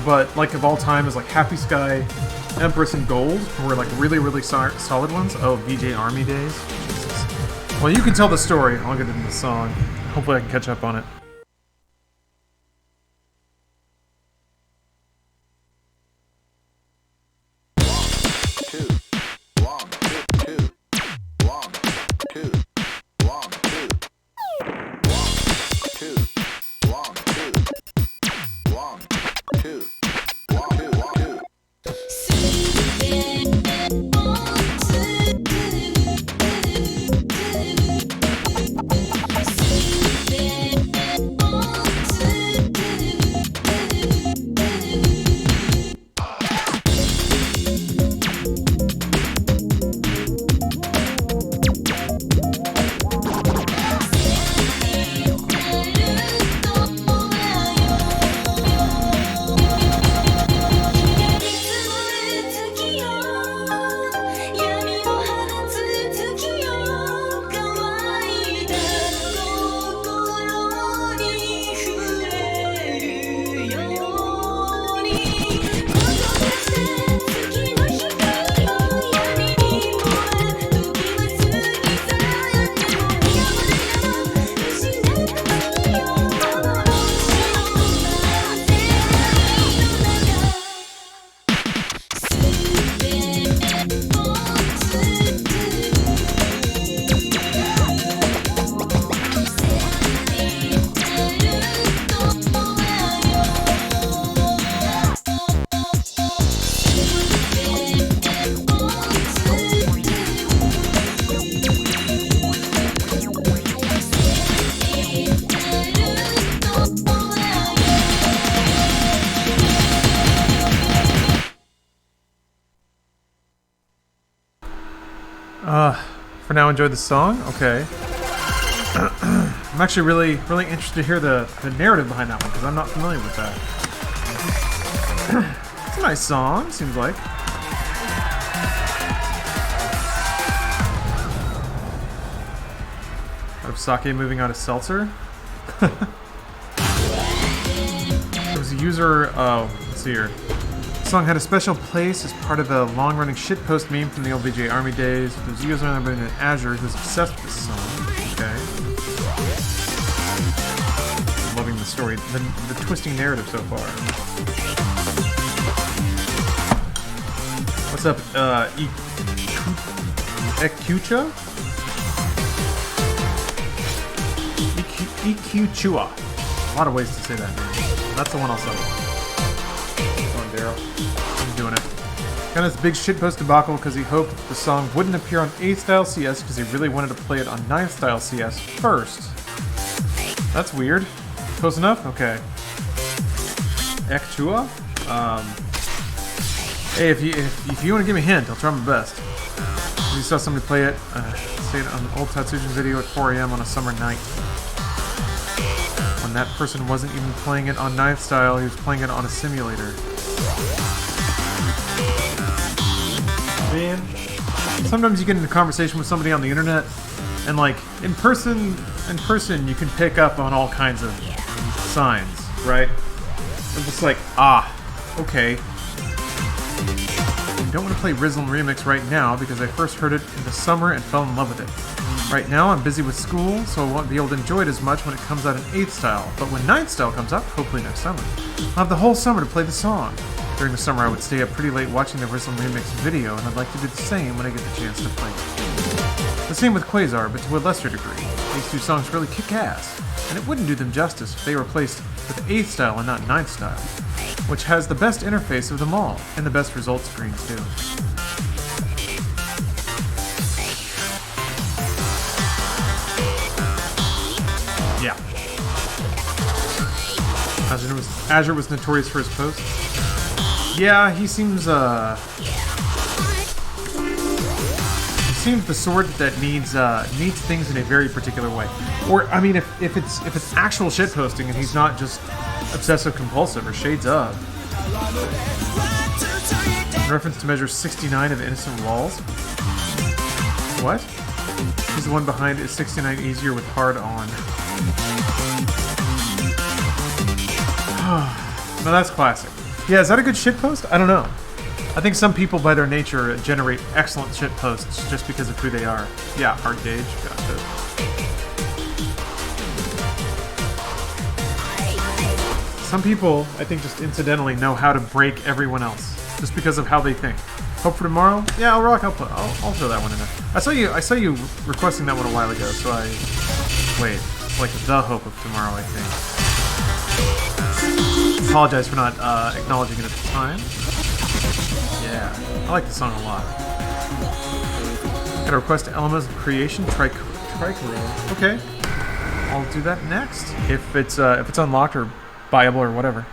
But like of all time is like Happy Sky, Empress, and Gold were like really solid ones. Oh, VJ Army days. Jesus. Well, you can tell the story. I'll get into the song. Hopefully, I can catch up on it. For now, enjoy the song. Okay. I'm actually really interested to hear the narrative behind that one because I'm not familiar with that. It's a nice song, seems like. Out of sake moving out of seltzer. There was a user. Oh, let's see here. The song had a special place as part of a long-running shitpost meme from the old VJ Army days. There's a user in Azure who's obsessed with this song. Okay. I'm loving the story, the twisting narrative so far. What's up, Ekucha? Ekuchua. A lot of ways to say that name. That's the one I'll settle on. Come on, Daryl. I'm doing it. Got this big shitpost debacle because he hoped the song wouldn't appear on 8th Style CS because he really wanted to play it on 9th Style CS first. That's weird. Close enough? Okay. Ekchua? Hey, if you want to give me a hint, I'll try my best. You saw somebody play it, say it on an old Tatsujin video at 4 AM on a summer night. When that person wasn't even playing it on 9th Style, he was playing it on a simulator. Man, sometimes you get into a conversation with somebody on the internet, and like in person you can pick up on all kinds of signs, right? I'm just like, okay. I don't want to play Rizlin Remix right now because I first heard it in the summer and fell in love with it. Right now I'm busy with school, so I won't be able to enjoy it as much when it comes out in 8th Style, but when 9th Style comes out, hopefully next summer, I'll have the whole summer to play the song. During the summer I would stay up pretty late watching the Rizlin Remix video, and I'd like to do the same when I get the chance to play it. The same with Quasar, but to a lesser degree. These two songs really kick ass, and it wouldn't do them justice if they were placed with 8th Style and not 9th Style, which has the best interface of them all, and the best result screens too. Yeah. Azure was notorious for his posts. Yeah, he seems the sort that needs things in a very particular way. Or I mean, if it's actual shit posting and he's not just obsessive compulsive or shades of. In reference to measure 69 of Innocent Walls. What? He's the one behind Is 69 Easier with Hard On. No, that's classic. Yeah, is that a good shitpost? I don't know. I think some people by their nature generate excellent shitposts just because of who they are. Yeah, Hard Gauge, gotcha. Some people, I think, just incidentally know how to break everyone else just because of how they think. Hope for Tomorrow? Yeah, I'll rock. I'll throw that one in there. I saw you requesting that one a while ago, so wait, like the Hope of Tomorrow, I think. Apologize for not acknowledging it at the time. Yeah, I like the song a lot. Got a request to Elements of Creation, Tricolor. Okay, I'll do that next if it's unlocked or buyable or whatever.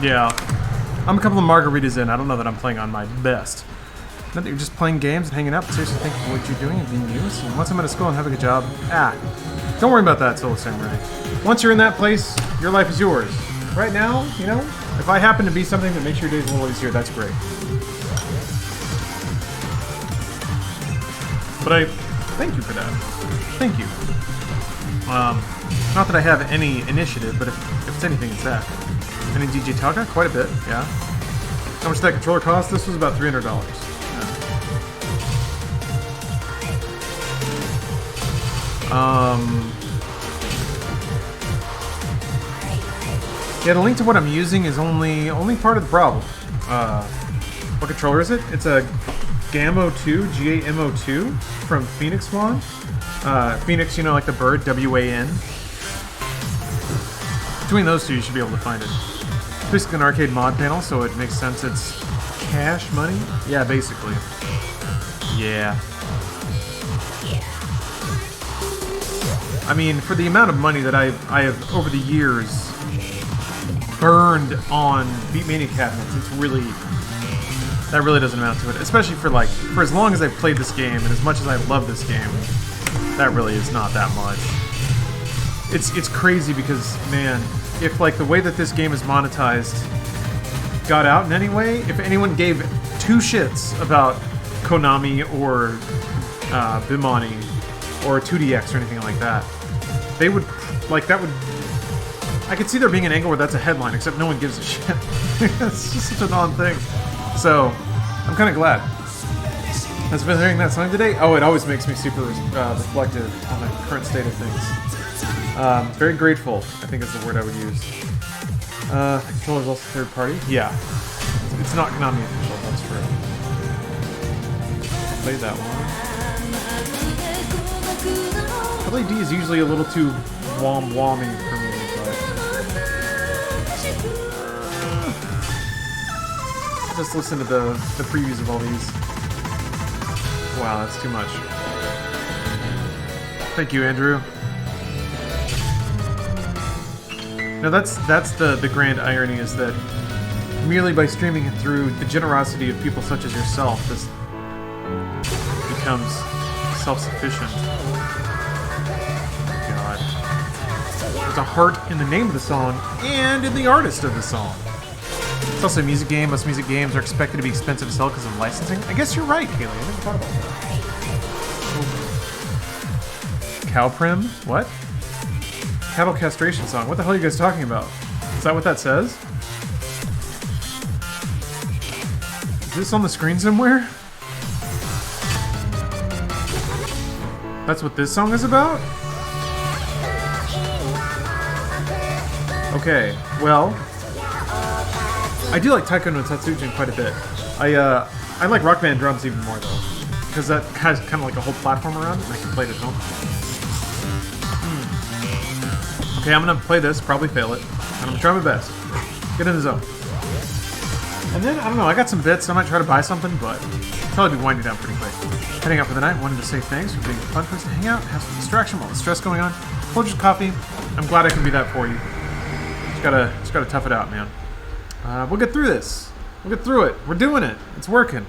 Yeah. I'm a couple of margaritas in. I don't know that I'm playing on my best. Not that you're just playing games and hanging out, but seriously think of what you're doing and being used. And once I'm out of school and have a good job, don't worry about that, Soul Samurai. Once you're in that place, your life is yours. Right now, you know, if I happen to be something that makes your days a little easier, that's great. But I thank you for that. Thank you. Not that I have any initiative, but if it's anything, it's that. Any DJ Talker? Quite a bit, yeah. How much did that controller cost? This was about $300. Yeah, the link to what I'm using is only part of the problem. What controller is it? It's a GAMO2, G-A-M-O-2 from Phoenix One. Phoenix, you know, like the bird, W-A-N. Between those two, you should be able to find it. It's basically an arcade mod panel, so it makes sense it's cash money. Yeah, basically. Yeah. I mean, for the amount of money that I have over the years burned on Beatmania cabinets, it's really, that really doesn't amount to it. Especially for as long as I've played this game and as much as I love this game, that really is not that much. It's crazy because, man, if like the way that this game is monetized got out in any way, if anyone gave two shits about Konami or Beatmania or 2DX or anything like that, they would, like, that would, I could see there being an angle where that's a headline, except no one gives a shit. It's just such a non-thing. So, I'm kind of glad. Has been hearing that song today? Oh, it always makes me super reflective on the current state of things. Very grateful, I think is the word I would use. The controller's also third party? Yeah. It's not Konami official, that's true. Played that one. LED is usually a little too wommy for me, but... just listen to the previews of all these. Wow, that's too much. Thank you, Andrew. Now that's the grand irony, is that merely by streaming it through the generosity of people such as yourself, this becomes self-sufficient. God. There's a heart in the name of the song and in the artist of the song. It's also a music game. Most music games are expected to be expensive as hell because of licensing. I guess you're right, Kaylee. I never thought about that. Cowprim? What? Cattle castration song. What the hell are you guys talking about? Is that what that says? Is this on the screen somewhere? That's what this song is about? Okay, well, I do like Taiko no Tatsujin quite a bit. I like Rock Band drums even more though, because that has kind of like a whole platform around it, and I can play it at home. Okay, I'm gonna play this, probably fail it, and I'm gonna try my best. Get in the zone. And then, I don't know, I got some bits, I might try to buy something, but I'll probably be winding down pretty quick. Heading out for the night, wanted to say thanks for being a fun place to hang out, have some distraction while the stress going on. Folgers coffee, I'm glad I can be that for you. Just gotta tough it out, man. We'll get through this. We'll get through it. We're doing it. It's working.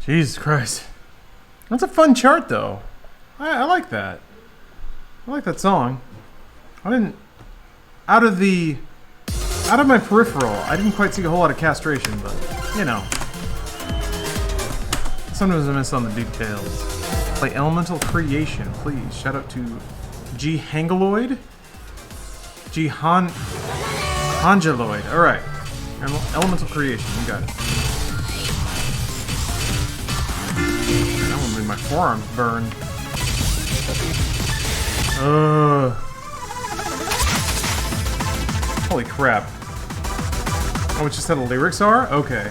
Jesus Christ. That's a fun chart, though. I like that. I like that song. I didn't... Out of my peripheral, I didn't quite see a whole lot of castration, but, you know. Sometimes I miss on the details. Play Elemental Creation, please. Shout out to G. Hangaloid? G. Hangeloid. Alright. Elemental Creation, you got it. That one made my forearms burn. Holy crap. Oh, it's just how the lyrics are? Okay.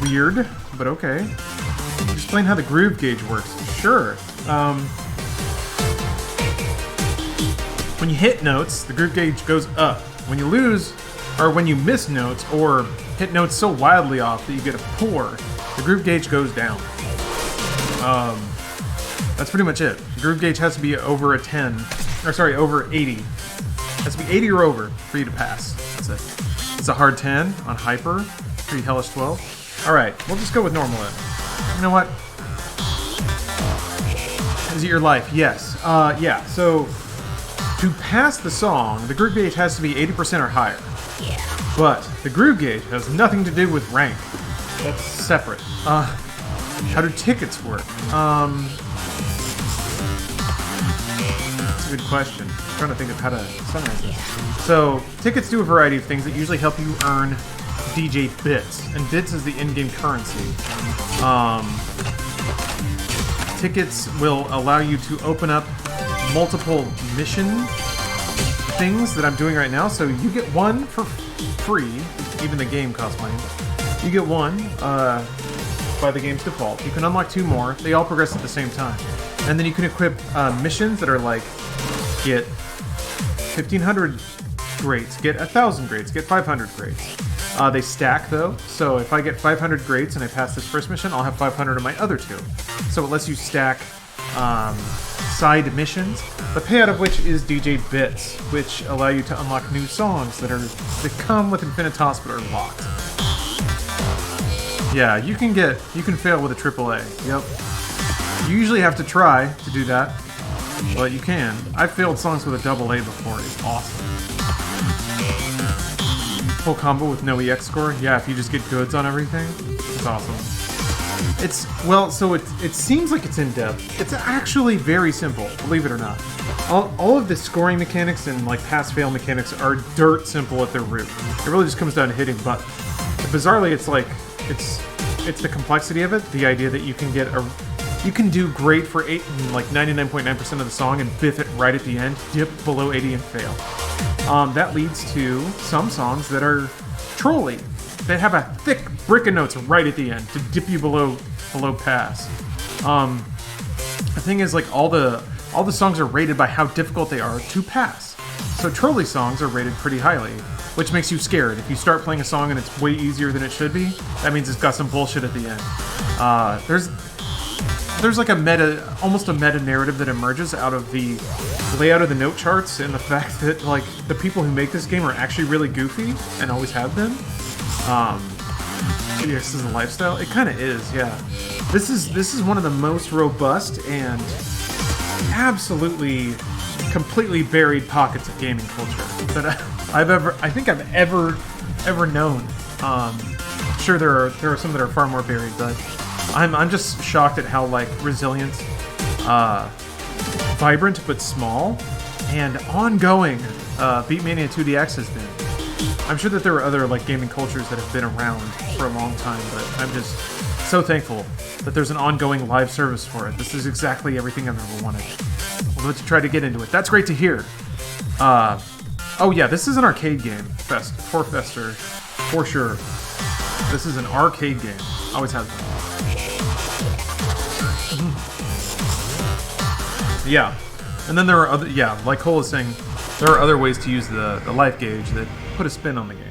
Weird, but okay. Explain how the groove gauge works. Sure. When you hit notes, the groove gauge goes up. When you lose, or when you miss notes, or hit notes so wildly off that you get a poor, the groove gauge goes down. That's pretty much it. The groove gauge has to be over a 10, or sorry, over 80. It has to be 80 or over for you to pass. That's it. It's a hard 10 on hyper, pretty hellish 12. Alright, we'll just go with normal then. You know what? Is it your life? Yes. Yeah, so to pass the song, the groove gauge has to be 80% or higher. But the groove gauge has nothing to do with rank. That's separate. How do tickets work? That's a good question. I'm trying to think of how to summarize this. So, tickets do a variety of things that usually help you earn DJ bits, and bits is the in-game currency. Tickets will allow you to open up multiple mission things that I'm doing right now. So you get one for free, even the game costs money. You get one by the game's default. You can unlock 2 more. They all progress at the same time. And then you can equip missions that are like, get 1,500 greats, get 1,000 greats, get 500 greats. They stack though, so if I get 500 greats and I pass this first mission, I'll have 500 of my other 2. So it lets you stack side missions, the payout of which is DJ bits, which allow you to unlock new songs that come with Infinitas but are locked. Yeah, you can fail with a AAA. Yep. You usually have to try to do that, but you can. I've failed songs with a AA before. It's awesome. Full combo with no EX score? Yeah, if you just get goods on everything. It's awesome. It seems like it's in-depth. It's actually very simple, believe it or not. All of the scoring mechanics and like pass-fail mechanics are dirt simple at their root. It really just comes down to hitting buttons. But bizarrely, it's the complexity of it, the idea that you can do great for 99.9% of the song and biff it right at the end, dip below 80 and fail. That leads to some songs that are trolly. They have a thick brick of notes right at the end to dip you below pass. The thing is, like, all the songs are rated by how difficult they are to pass. So trolley songs are rated pretty highly, which makes you scared. If you start playing a song and it's way easier than it should be, that means it's got some bullshit at the end. There's like almost a meta narrative that emerges out of the layout of the note charts and the fact that like the people who make this game are actually really goofy and always have been. This is a lifestyle. It kind of is, yeah. This is one of the most robust and absolutely completely buried pockets of gaming culture that I think I've ever known. Sure, there are some that are far more buried, but I'm just shocked at how like resilient vibrant but small and ongoing Beatmania 2DX has been. I'm sure that there are other like gaming cultures that have been around for a long time, but I'm just so thankful that there's an ongoing live service for it. This is exactly everything I've ever wanted. We'll have to try to get into it. That's great to hear. Oh yeah, this is an arcade game. Fester, for sure. This is an arcade game. Always has been. Yeah. And then there are other, yeah, like Cole is saying, there are other ways to use the life gauge that put a spin on the game.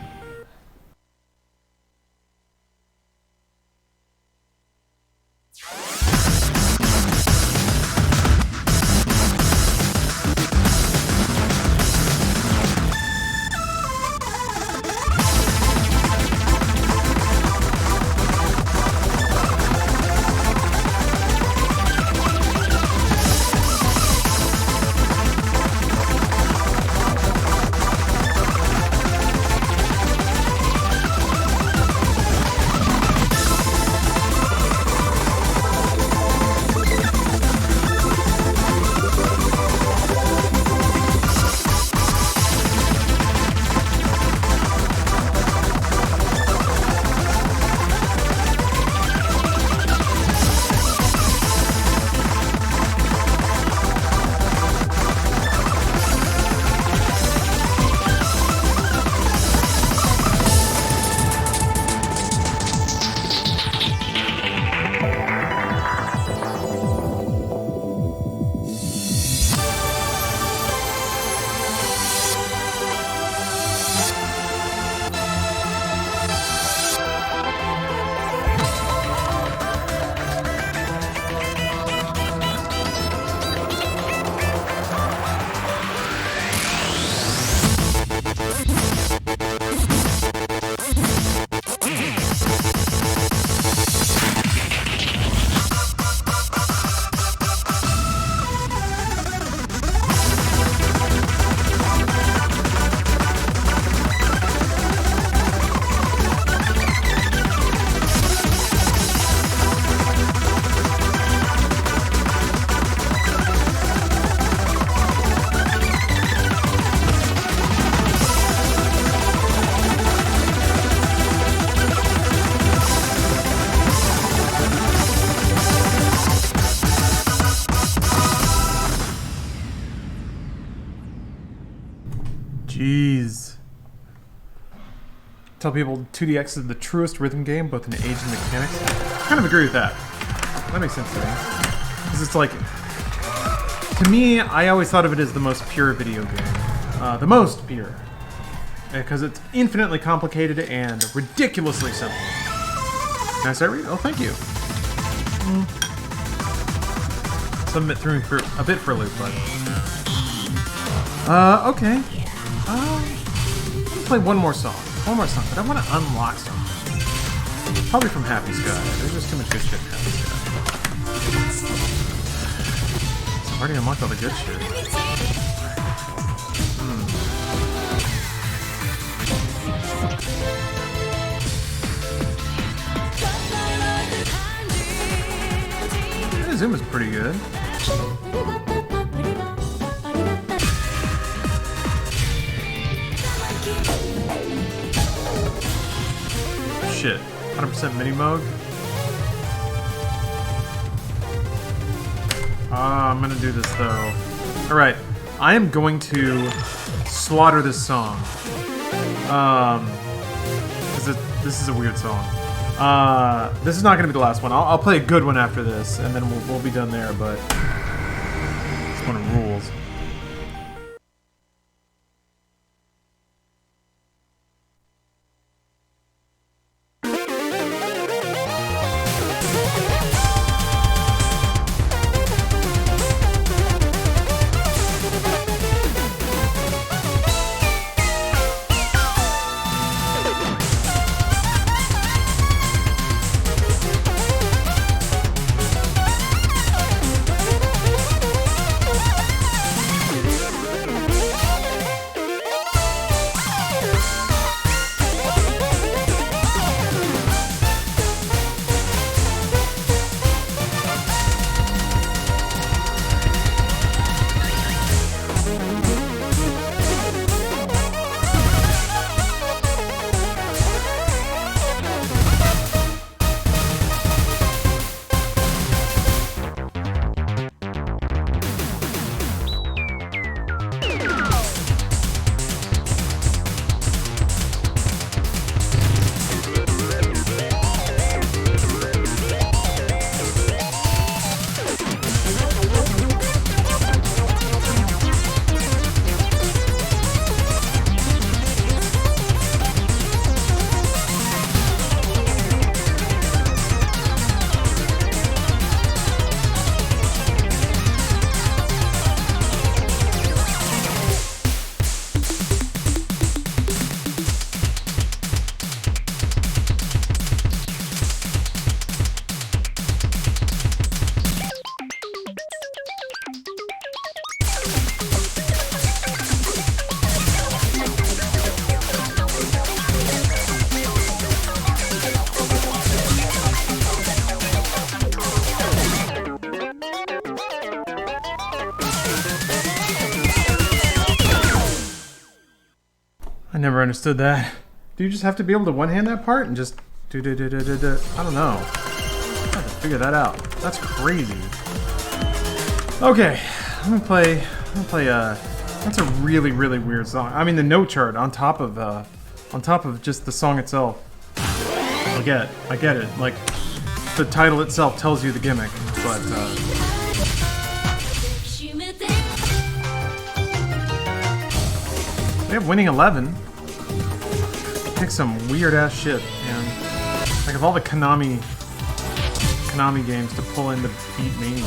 Jeez. Tell people 2DX is the truest rhythm game, both in age and mechanics. I kind of agree with that. That makes sense to me. Because it's like, to me, I always thought of it as the most pure video game. The most pure. Because it's infinitely complicated and ridiculously simple. Can I start reading? Oh, thank you. Some of it threw me for a bit for a loop, but... okay. Let's play one more song. One more song, but I want to unlock something. Probably from Happy Sky. There's just too much good shit in Happy Sky. So I've already unlocked all the good shit. The zoom is pretty good. Shit. 100% mini mode. I'm gonna do this though. Alright. I am going to slaughter this song. This is a weird song. This is not gonna be the last one. I'll play a good one after this, and then we'll be done there, but this one rules. I never understood that. Do you just have to be able to one-hand that part and just do? I don't know. I have to figure that out. That's crazy. Okay, I'm gonna play. That's a really, really weird song. I mean, the note chart on top of just the song itself. I get it. Like, the title itself tells you the gimmick, but we have winning 11. Pick some weird ass shit, man. Like, of all the Konami games to pull into Beatmania.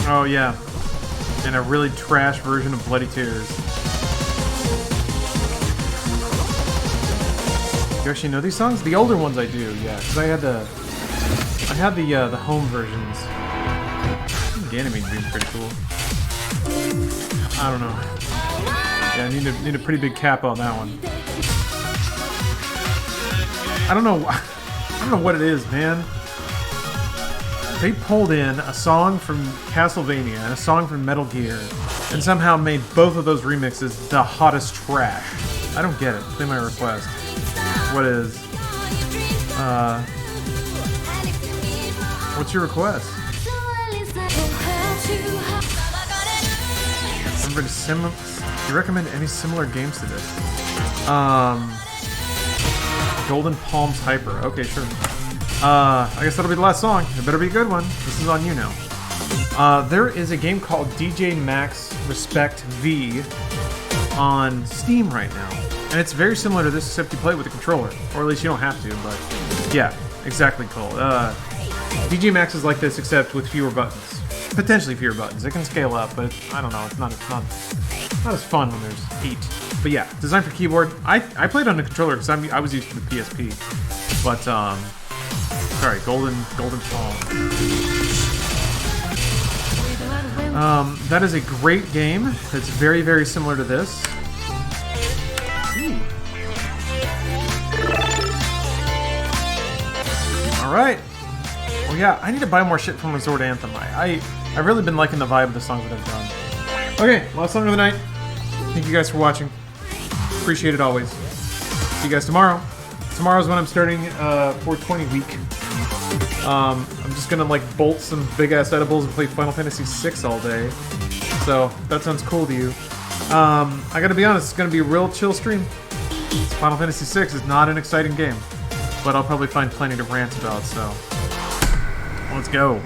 Oh yeah, and a really trash version of Bloody Tears. You actually know these songs? The older ones I do, yeah, because I had the home versions. The animated being pretty cool. I don't know. Yeah, I need a pretty big cap on that one. I don't know what it is, man. They pulled in a song from Castlevania and a song from Metal Gear and somehow made both of those remixes the hottest trash. I don't get it. Play my request. What is? What's your request? Do you recommend any similar games to this? Golden Palms Hyper. Okay, sure. I guess that'll be the last song. It better be a good one. This is on you now. There is a game called DJ Max Respect V on Steam right now. And it's very similar to this, except you play it with a controller. Or at least you don't have to, but yeah, exactly, Cole. DJ Max is like this, except with fewer buttons. Potentially fewer buttons. It can scale up, but I don't know. It's not as fun when there's 8. But yeah, designed for keyboard. I played on the controller because I was used to the PSP. But sorry, Golden Palm. That is a great game. It's very, very similar to this. Ooh. All right. Well, yeah, I need to buy more shit from Resort Anthem. I've really been liking the vibe of the songs that I've done. Okay, last song of the night. Thank you guys for watching. Appreciate it always. See you guys tomorrow. Tomorrow's when I'm starting 420 week. I'm just gonna like bolt some big ass edibles and play Final Fantasy VI all day. So that sounds cool to you. I gotta be honest, it's gonna be a real chill stream. Final Fantasy VI is not an exciting game, but I'll probably find plenty to rant about. So let's go.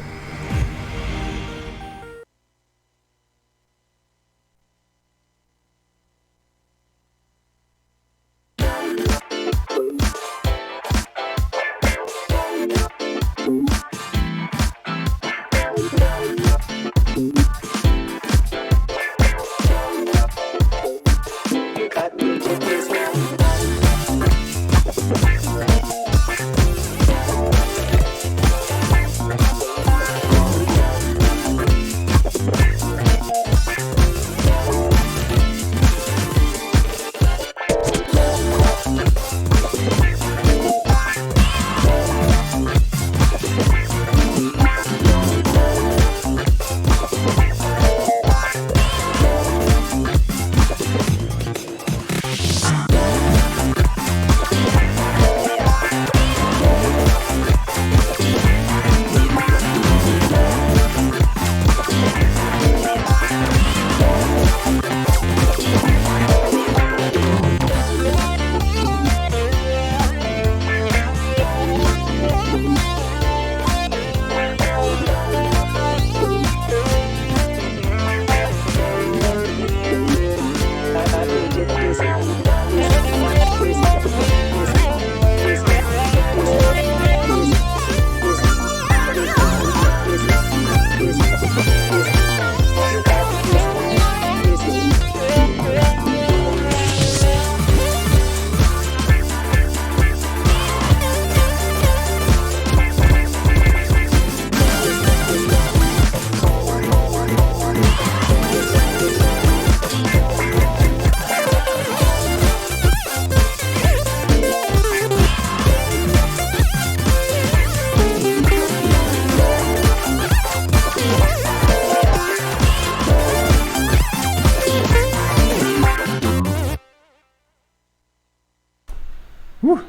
Whew.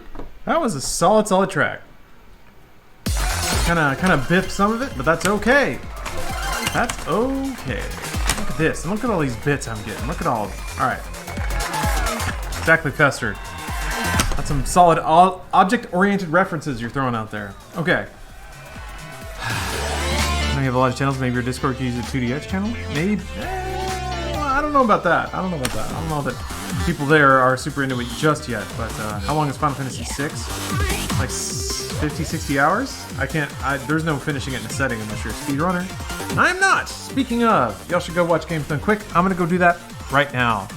That was a solid track. Kind of biffed some of it, but that's okay. That's okay. Look at this. And look at all these bits I'm getting. Look at all. Alright. Exactly festered. That's some solid object-oriented references you're throwing out there. Okay. I know you have a lot of channels. Maybe your Discord can use a 2DX channel? Maybe. I don't know about that. I don't know that people there are super into it just yet. But how long is Final Fantasy VI? Like 50, 60 hours? There's no finishing it in a setting unless you're a speedrunner. I'm not! Speaking of, y'all should go watch Games Done Quick. I'm gonna go do that right now.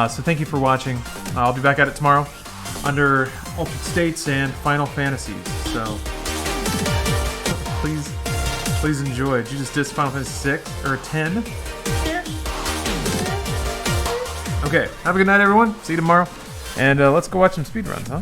So thank you for watching. I'll be back at it tomorrow under Altered States and Final Fantasies. So please enjoy. Did you just diss Final Fantasy 6 or 10? Okay, have a good night, everyone. See you tomorrow. And let's go watch some speedruns, huh?